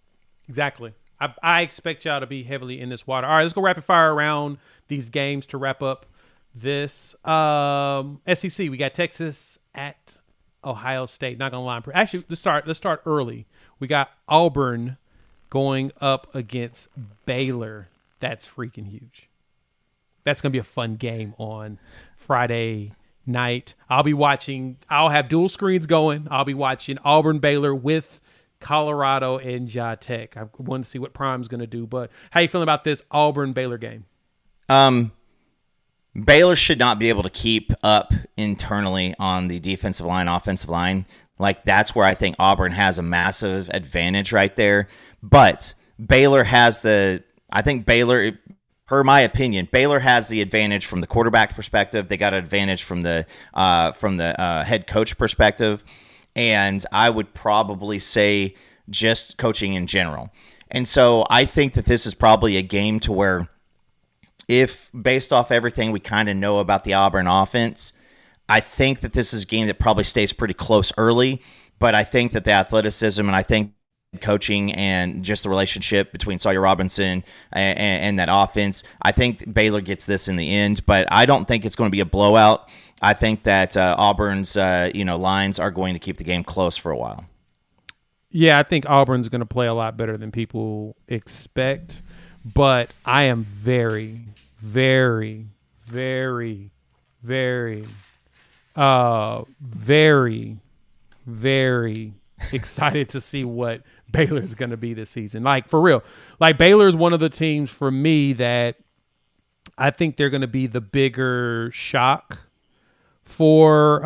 Exactly. I expect y'all to be heavily in this water. All right, let's go rapid fire around these games to wrap up this. SEC, we got Texas at Ohio State. Not gonna lie. Actually, let's start early. We got Auburn going up against Baylor. That's freaking huge. That's gonna be a fun game on Friday night. I'll have dual screens going. I'll be watching Auburn Baylor with Colorado and Ja Tech. I want to see what Prime's going to do. But how you feeling about this Auburn-Baylor game? Baylor should not be able to keep up internally on the defensive line, offensive line. Like, that's where I think Auburn has a massive advantage right there. But Baylor has per my opinion, Baylor has the advantage from the quarterback perspective. They got an advantage from the head coach perspective. And I would probably say just coaching in general. And so I think that this is probably a game to where, if based off everything we kind of know about the Auburn offense, I think that this is a game that probably stays pretty close early. But I think that the athleticism and I think coaching and just the relationship between Sawyer Robinson and that offense, I think Baylor gets this in the end. But I don't think it's going to be a blowout. I think that Auburn's lines are going to keep the game close for a while. Yeah, I think Auburn's going to play a lot better than people expect. But I am very, very, very, very, very, very excited to see what Baylor's going to be this season. Like, for real. Like, Baylor's one of the teams for me that I think they're going to be the bigger shock for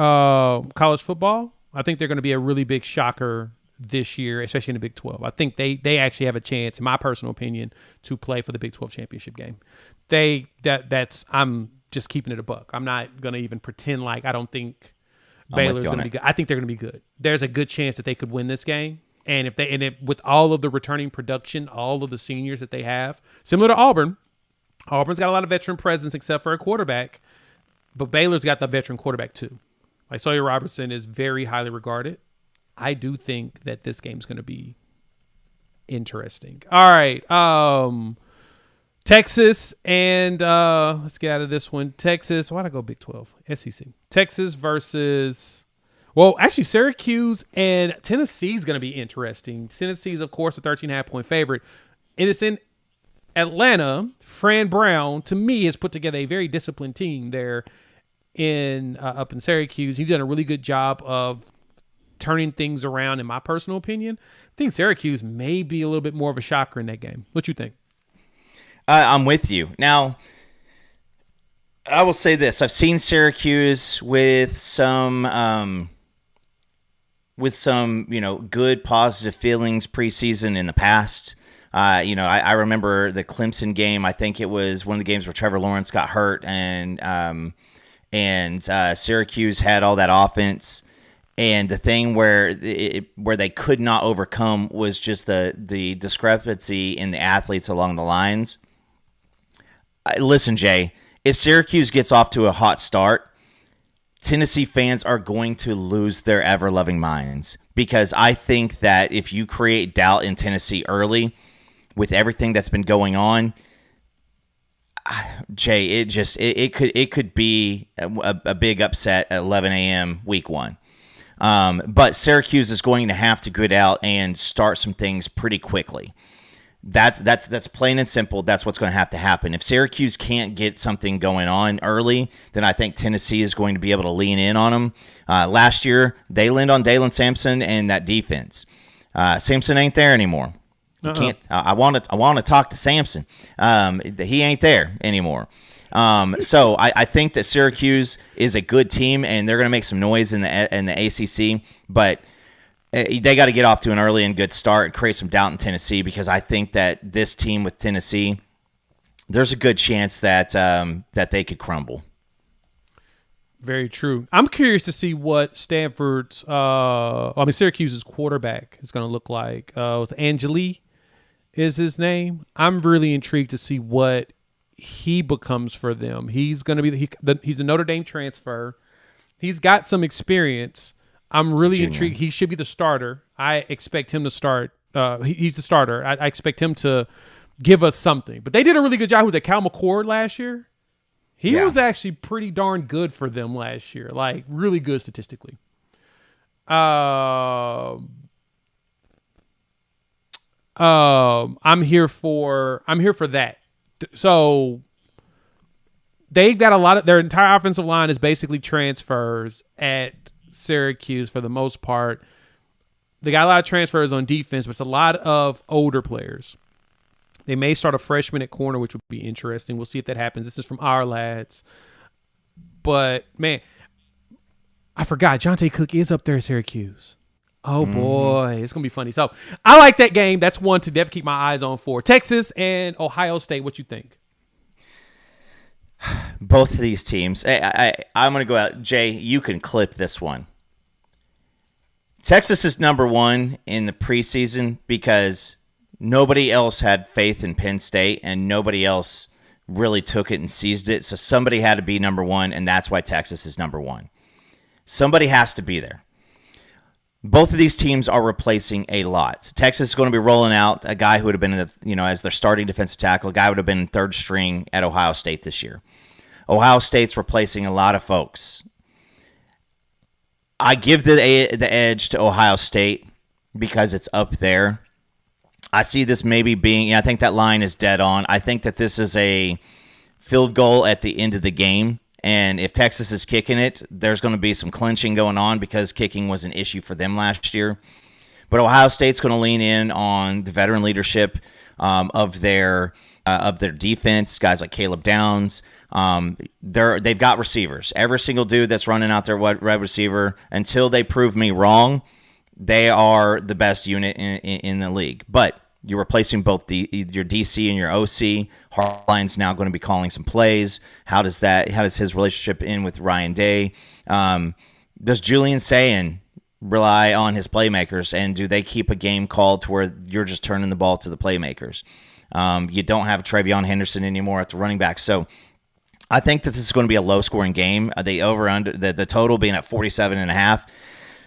college football. I think they're going to be a really big shocker this year, especially in the Big 12. I think they actually have a chance, in my personal opinion, to play for the Big 12 championship game. I'm just keeping it a buck. I'm not going to even pretend like I don't think Baylor's going to be good. I think they're going to be good. There's a good chance that they could win this game. And with all of the returning production, all of the seniors that they have, similar to Auburn's got a lot of veteran presence except for a quarterback. But Baylor's got the veteran quarterback too. Like, Sawyer Robertson is very highly regarded. I do think that this game's going to be interesting. All right. Texas and let's get out of this one. Texas. Why'd I go Big 12? SEC. Texas versus, well, actually Syracuse and Tennessee is going to be interesting. Tennessee's, of course, a 13.5-point favorite. It is in Atlanta. Fran Brown, to me, has put together a very disciplined team there up in Syracuse. He's done a really good job of turning things around, in my personal opinion. I think Syracuse may be a little bit more of a shocker in that game. What you think? I'm with you. Now, I will say this. I've seen Syracuse with some good positive feelings preseason in the past. I remember the Clemson game. I think it was one of the games where Trevor Lawrence got hurt and Syracuse had all that offense. And the thing where they could not overcome was just the discrepancy in the athletes along the lines. Listen, Jay, if Syracuse gets off to a hot start, Tennessee fans are going to lose their ever-loving minds, because I think that if you create doubt in Tennessee early with everything that's been going on, Jay, it could be a big upset at 11 a.m. week 1. But Syracuse is going to have to get out and start some things pretty quickly. That's plain and simple. That's what's going to have to happen. If Syracuse can't get something going on early, then I think Tennessee is going to be able to lean in on them. Last year, they leaned on Dalen Sampson and that defense. Sampson ain't there anymore. You can't. I want to talk to Sampson. He ain't there anymore. So I think that Syracuse is a good team, and they're going to make some noise in the ACC, but they got to get off to an early and good start and create some doubt in Tennessee, because I think that this team with Tennessee, there's a good chance that that they could crumble. Very true. I'm curious to see what Syracuse's quarterback is going to look like. Was Angeli is his name. I'm really intrigued to see what he becomes for them. He's going to be he's the Notre Dame transfer. He's got some experience. I'm really intrigued. He should be the starter. I expect him to start. He's the starter. I expect him to give us something. But they did a really good job. Who was at Cal McCord last year? He was actually pretty darn good for them last year. Like, really good statistically. I'm here for that. So they've got their entire offensive line is basically transfers at Syracuse for the most part. They got a lot of transfers on defense, but it's a lot of older players. They may start a freshman at corner, which would be interesting. We'll see if that happens. This is from our lads. But, man, I forgot. Jonte Cook is up there at Syracuse. Oh, boy. It's going to be funny. So, I like that game. That's one to definitely keep my eyes on for. Texas and Ohio State, what you think? Both of these teams. I'm going to go out. Jay, you can clip this one. Texas is number one in the preseason because nobody else had faith in Penn State, and nobody else really took it and seized it. So somebody had to be number one, and that's why Texas is number one. Somebody has to be there. Both of these teams are replacing a lot. Texas is going to be rolling out a guy who would have been as their starting defensive tackle, a guy who would have been third string at Ohio State this year. Ohio State's replacing a lot of folks. I give the edge to Ohio State because it's up there. I see this maybe being, I think that line is dead on. I think that this is a field goal at the end of the game. And if Texas is kicking it, there's going to be some clinching going on because kicking was an issue for them last year. But Ohio State's going to lean in on the veteran leadership of their defense, guys like Caleb Downs. They've got receivers. Every single dude that's running out there, wide receiver, until they prove me wrong, they are the best unit in the league. But you're replacing both your DC and your OC. Hartline's now going to be calling some plays. How does his relationship end with Ryan Day? Does Julian Sayin rely on his playmakers, and do they keep a game called to where you're just turning the ball to the playmakers? You don't have Travion Henderson anymore at the running back. So I think that this is going to be a low-scoring game. The total being at 47.5.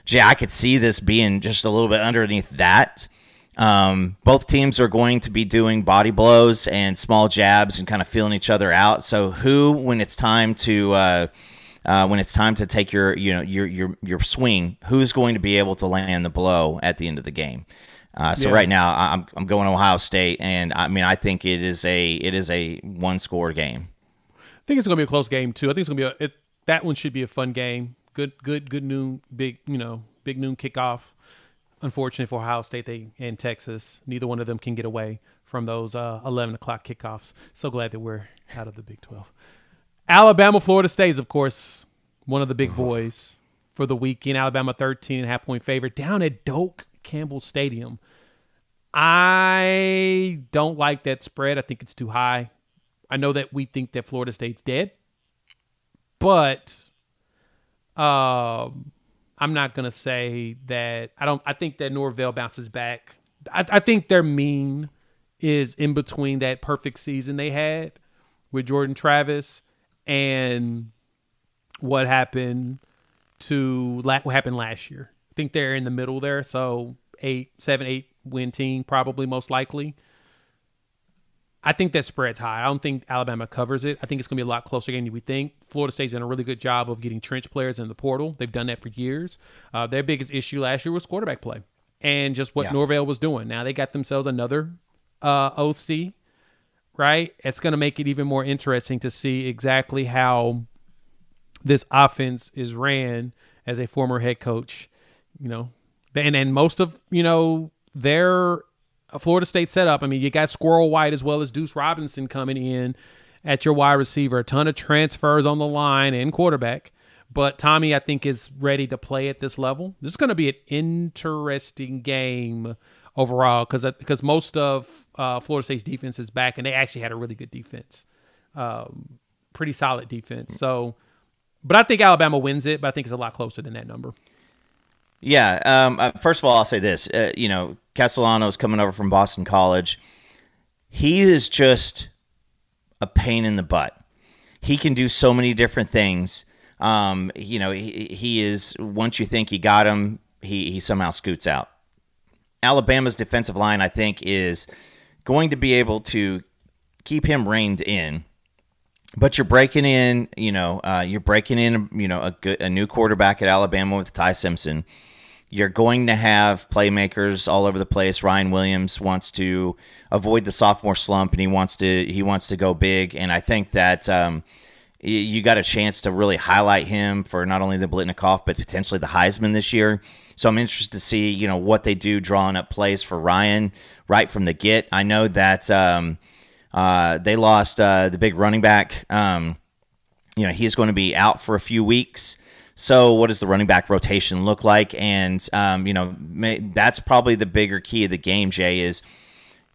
Jay, I could see this being just a little bit underneath that. Both teams are going to be doing body blows and small jabs and kind of feeling each other out. So when it's time to take your swing, who's going to be able to land the blow at the end of the game? Right now I'm going to Ohio State, and I think it is a one-score game. I think it's going to be a close game too. I think it's going to be that one should be a fun game. Good noon, big noon kickoff. Unfortunately for Ohio State and Texas, neither one of them can get away from those 11 o'clock kickoffs. So glad that we're out of the Big 12. Alabama, Florida State is, of course, one of the big boys for the weekend. Alabama 13.5-point favorite down at Doak Campbell Stadium. I don't like that spread. I think it's too high. I know that we think that Florida State's dead, but I'm not going to say that. I think that Norvell bounces back. I think their mean is in between that perfect season they had with Jordan Travis and what happened last year. I think they're in the middle there. So 7-8 win team, probably most likely. I think that spread's high. I don't think Alabama covers it. I think it's going to be a lot closer game than we think. Florida State's done a really good job of getting trench players in the portal. They've done that for years. Their biggest issue last year was quarterback play and just what Norvell was doing. Now they got themselves another OC, right? It's going to make it even more interesting to see exactly how this offense is ran as a former head coach. And most of their Florida State setup. I mean, you got Squirrel White as well as Deuce Robinson coming in at your wide receiver. A ton of transfers on the line and quarterback. But Tommy, I think, is ready to play at this level. This is going to be an interesting game overall because most of Florida State's defense is back, and they actually had a really good defense, pretty solid defense. So, but I think Alabama wins it, but I think it's a lot closer than that number. Yeah. First of all, I'll say this. Castellano's coming over from Boston College. He is just a pain in the butt. He can do so many different things. He is, once you think you got him, he somehow scoots out. Alabama's defensive line, I think, is going to be able to keep him reined in. But you're breaking in, a new quarterback at Alabama with Ty Simpson. You're going to have playmakers all over the place. Ryan Williams wants to avoid the sophomore slump, and he wants to go big. And I think that you got a chance to really highlight him for not only the Blitnikoff, but potentially the Heisman this year. So I'm interested to see, what they do drawing up plays for Ryan right from the get. I know that they lost the big running back. He's going to be out for a few weeks. So what does the running back rotation look like? And, that's probably the bigger key of the game, Jay, is,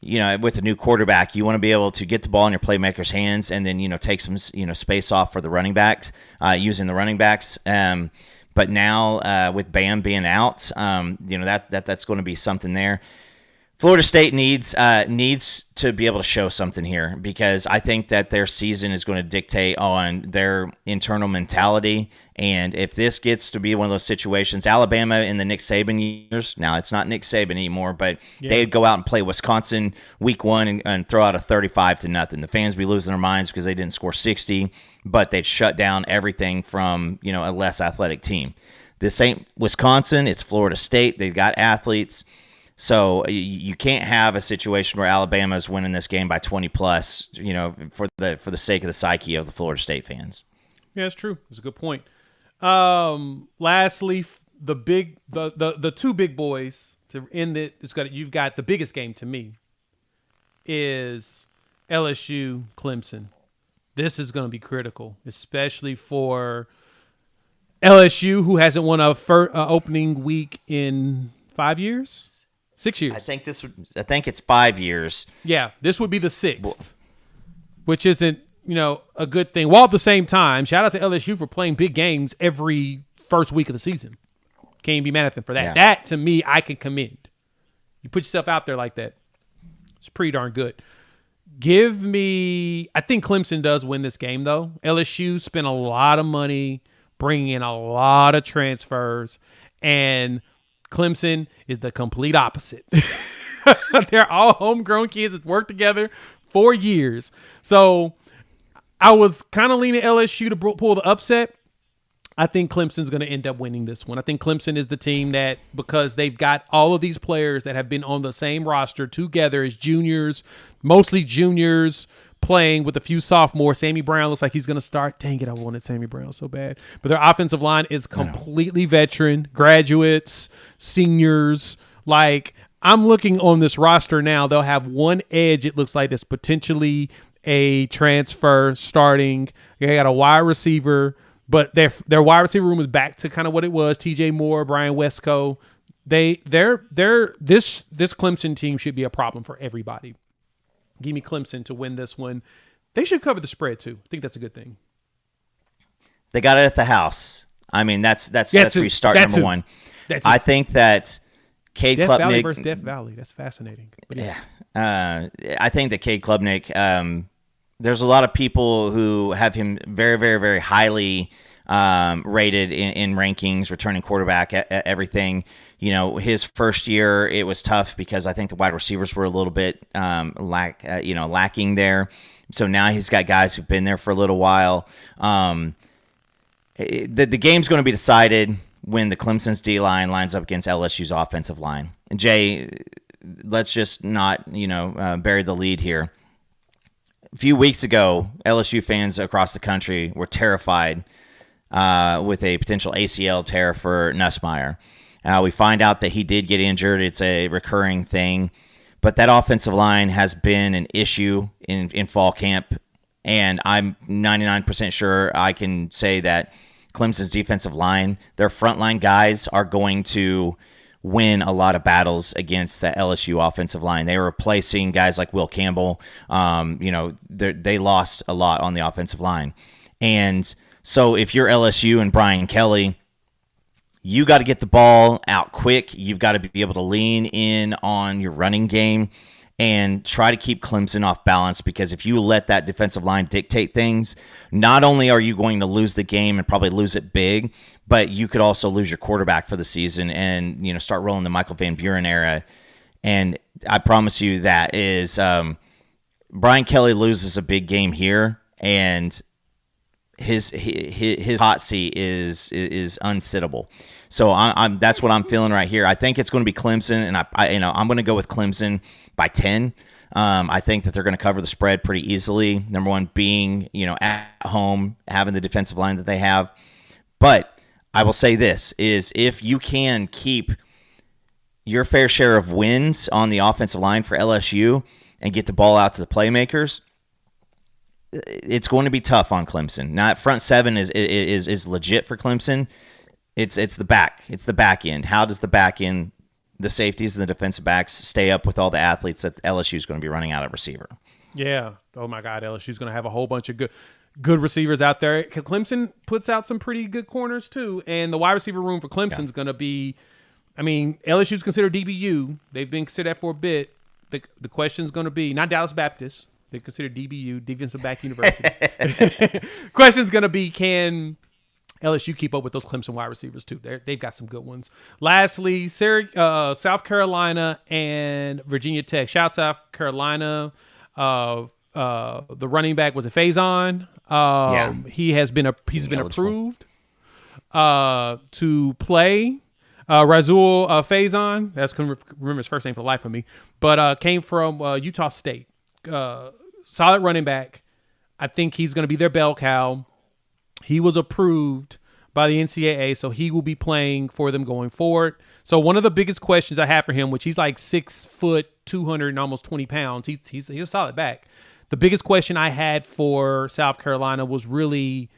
with a new quarterback, you want to be able to get the ball in your playmakers' hands and then, take some, space off for the running backs, using the running backs. But now with Bam being out, that's going to be something there. Florida State needs to be able to show something here because I think that their season is going to dictate on their internal mentality. And if this gets to be one of those situations, Alabama in the Nick Saban years, now it's not Nick Saban anymore, but they'd go out and play Wisconsin week one and throw out a 35-0. The fans would be losing their minds because they didn't score 60, but they'd shut down everything from a less athletic team. This ain't Wisconsin, it's Florida State. They've got athletes. So you can't have a situation where Alabama is winning this game by 20 plus, for the sake of the psyche of the Florida State fans. Yeah, it's true. It's a good point. Lastly, the two big boys to end it. You've got the biggest game to me is LSU Clemson. This is going to be critical, especially for LSU, who hasn't won a opening week in 5 years. 6 years. I think it's 5 years. Yeah, this would be the sixth, which isn't, a good thing. While at the same time, shout out to LSU for playing big games every first week of the season. Can't be mad at them for that. Yeah. That, to me, I can commend. You put yourself out there like that. It's pretty darn good. I think Clemson does win this game, though. LSU spent a lot of money bringing in a lot of transfers, and Clemson is the complete opposite. They're all homegrown kids that worked together for years. So I was kind of leaning LSU to pull the upset. I think Clemson's going to end up winning this one. I think Clemson is the team that, because they've got all of these players that have been on the same roster together as juniors, mostly juniors, playing with a few sophomores. Sammy Brown looks like he's going to start. Dang it, I wanted Sammy Brown so bad. But their offensive line is completely veteran, graduates, seniors. Like, I'm looking on this roster now. They'll have one edge, it looks like, that's potentially a transfer starting. They got a wide receiver, but their wide receiver room is back to kind of what it was. TJ Moore, Brian Westco. This Clemson team should be a problem for everybody. Give me Clemson to win this one. They should cover the spread too. I think that's a good thing. They got it at the house. I mean, that's where you start, number one. I think that Cade Death Klubnik Valley versus Death Valley. That's fascinating. But yeah. I think that Cade Klubnik, there's a lot of people who have him very, very, very highly rated in rankings, returning quarterback, everything. His first year, it was tough because I think the wide receivers were a little bit lacking there. So now he's got guys who've been there for a little while. The game's going to be decided when the Clemson's D-line lines up against LSU's offensive line. And Jay, let's just not, bury the lead here. A few weeks ago, LSU fans across the country were terrified with a potential ACL tear for Nussmeier. We find out that he did get injured. It's a recurring thing. But that offensive line has been an issue in fall camp. And I'm 99% sure I can say that Clemson's defensive line, their frontline guys are going to win a lot of battles against the LSU offensive line. They were replacing guys like Will Campbell. They lost a lot on the offensive line. And so if you're LSU and Brian Kelly, you got to get the ball out quick. You've got to be able to lean in on your running game and try to keep Clemson off balance, because if you let that defensive line dictate things, not only are you going to lose the game and probably lose it big, but you could also lose your quarterback for the season and start rolling the Michael Van Buren era. And I promise you that is Brian Kelly loses a big game here, and his hot seat is unsittable. So that's what I'm feeling right here. I think it's going to be Clemson, and I'm going to go with Clemson by 10. I think that they're going to cover the spread pretty easily. Number one being, at home, having the defensive line that they have. But I will say this is, if you can keep your fair share of wins on the offensive line for LSU and get the ball out to the playmakers, it's going to be tough on Clemson. Now, that front seven is legit for Clemson. It's the back. It's the back end. How does the back end, the safeties and the defensive backs, stay up with all the athletes that LSU is going to be running out of receiver? Yeah. Oh my God, LSU is going to have a whole bunch of good receivers out there. Clemson puts out some pretty good corners too, and the wide receiver room for Clemson is going to be. I mean, LSU is considered DBU. They've been considered that for a bit. The question is going to be not Dallas Baptist. They're considered DBU, Defensive Back University. Question is going to be, can LSU keep up with those Clemson wide receivers too? They've got some good ones. Lastly, South Carolina and Virginia Tech. Shout out South Carolina. The running back was a Faison. He's been approved to play. Razul Faison. That's couldn't remember his first name for the life of me, but came from Utah State. Solid running back. I think he's going to be their bell cow. He was approved by the NCAA, so he will be playing for them going forward. So one of the biggest questions I have for him, which he's like 6 foot, 200 and almost 20 pounds. He's a solid back. The biggest question I had for South Carolina was really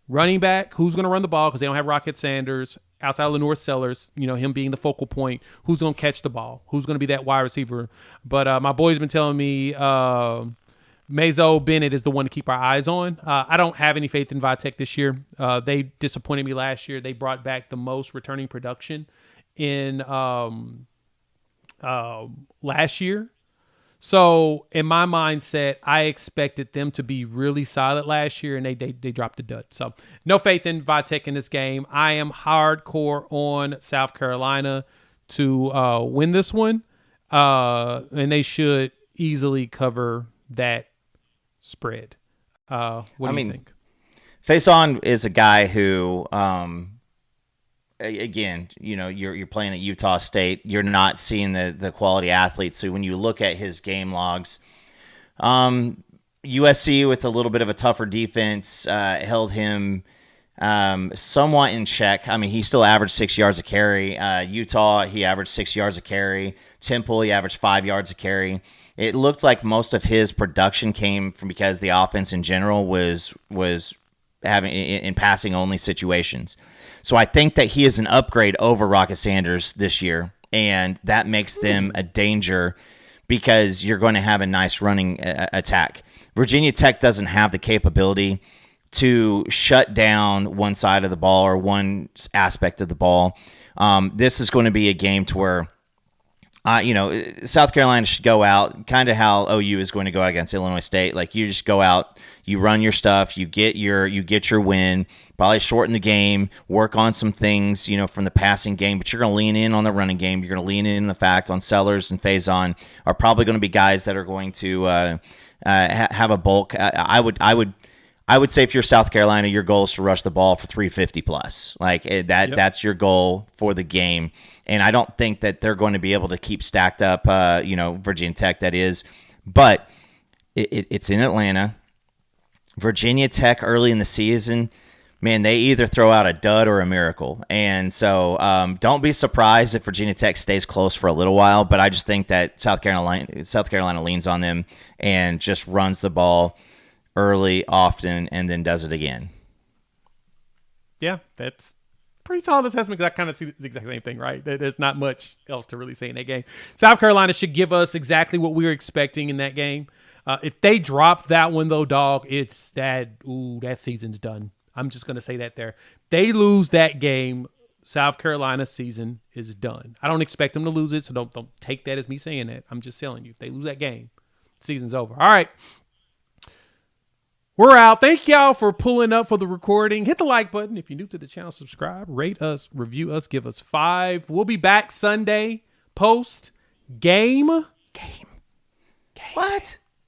running back. Who's going to run the ball? Because they don't have Rocket Sanders. Outside of Lenore Sellers, him being the focal point, who's going to catch the ball? Who's going to be that wide receiver? But my boy's been telling me Mazo Bennett is the one to keep our eyes on. I don't have any faith in Vitek this year. They disappointed me last year. They brought back the most returning production in last year. So in my mindset, I expected them to be really solid last year, and they dropped a dud. So no faith in Vitek in this game. I am hardcore on South Carolina to win this one, and they should easily cover that spread. What do you think? Faison is a guy who, again, you're playing at Utah State. You're not seeing the quality athletes. So when you look at his game logs, USC with a little bit of a tougher defense held him somewhat in check. I mean, he still averaged 6 yards a carry. Utah, he averaged 6 yards a carry. Temple, he averaged 5 yards a carry. It looked like most of his production came from because the offense in general was having in passing only situations. So I think that he is an upgrade over Rocket Sanders this year, and that makes them a danger because you're going to have a nice running attack. Virginia Tech doesn't have the capability to shut down one side of the ball or one aspect of the ball. This is going to be a game to where South Carolina should go out kind of how OU is going to go out against Illinois State. Like, you just go out, you run your stuff, you get your win, probably shorten the game, work on some things, from the passing game, but you're going to lean in on the running game. You're going to lean in the fact on Sellers and Faison are probably going to be guys that are going to have a bulk. I I would say if you're South Carolina, your goal is to rush the ball for 350 plus. Like that's your goal for the game. And I don't think that they're going to be able to keep stacked up, Virginia Tech, that is. But it's in Atlanta. Virginia Tech early in the season, man, they either throw out a dud or a miracle. And so don't be surprised if Virginia Tech stays close for a little while. But I just think that South Carolina leans on them and just runs the ball early, often, and then does it again. Yeah, that's pretty solid assessment because I kind of see the exact same thing, right? There's not much else to really say in that game. South Carolina should give us exactly what we were expecting in that game. If they drop that one, though, dog, it's that season's done. I'm just going to say that there. They lose that game, South Carolina's season is done. I don't expect them to lose it, so don't take that as me saying that. I'm just telling you, if they lose that game, season's over. All right. We're out. Thank y'all for pulling up for the recording. Hit the like button. If you're new to the channel, subscribe, rate us, review us, give us 5. We'll be back Sunday post game. What?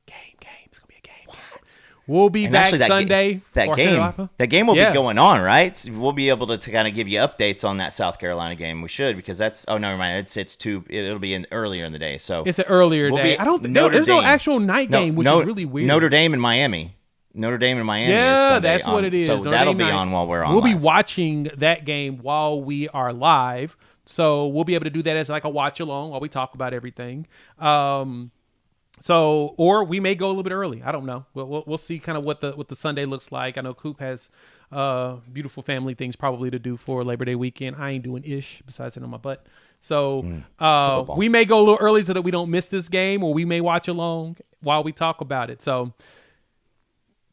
Game. It's going to be a game. What? We'll be back Sunday. That game will be going on, right? We'll be able to kind of give you updates on that South Carolina game. We should, because that's, never mind. It'll be earlier in the day. So it's an earlier day. I don't think there's no actual night game, which is really weird. Notre Dame and Miami. Yeah, is Sunday that's what it is. So that'll be on while we're on. We'll live. be watching that game while we are live. So we'll be able to do that as like a watch along while we talk about everything. Or we may go a little bit early. I don't know. We'll see kind of what the Sunday looks like. I know Coop has beautiful family things probably to do for Labor Day weekend. I ain't doing ish besides sitting on my butt. So we may go a little early so that we don't miss this game, or we may watch along while we talk about it. So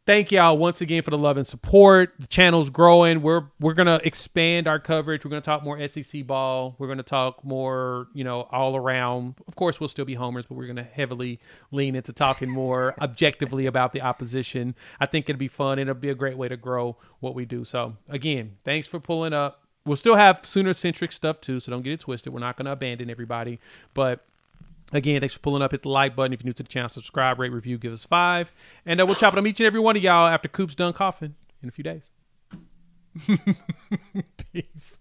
thank y'all once again for the love and support. The channel's growing. We're gonna expand our coverage. We're gonna talk more SEC ball. We're gonna talk more, all around. Of course, we'll still be homers, but we're gonna heavily lean into talking more objectively about the opposition. I think it'll be fun. It'll be a great way to grow what we do. So again, thanks for pulling up. We'll still have Sooner-centric stuff too, so don't get it twisted. We're not gonna abandon everybody, but again, thanks for pulling up. Hit the like button. If you're new to the channel, subscribe, rate, review, give us 5. And we'll chop it on each and every one of y'all after Coop's done coughing in a few days. Peace.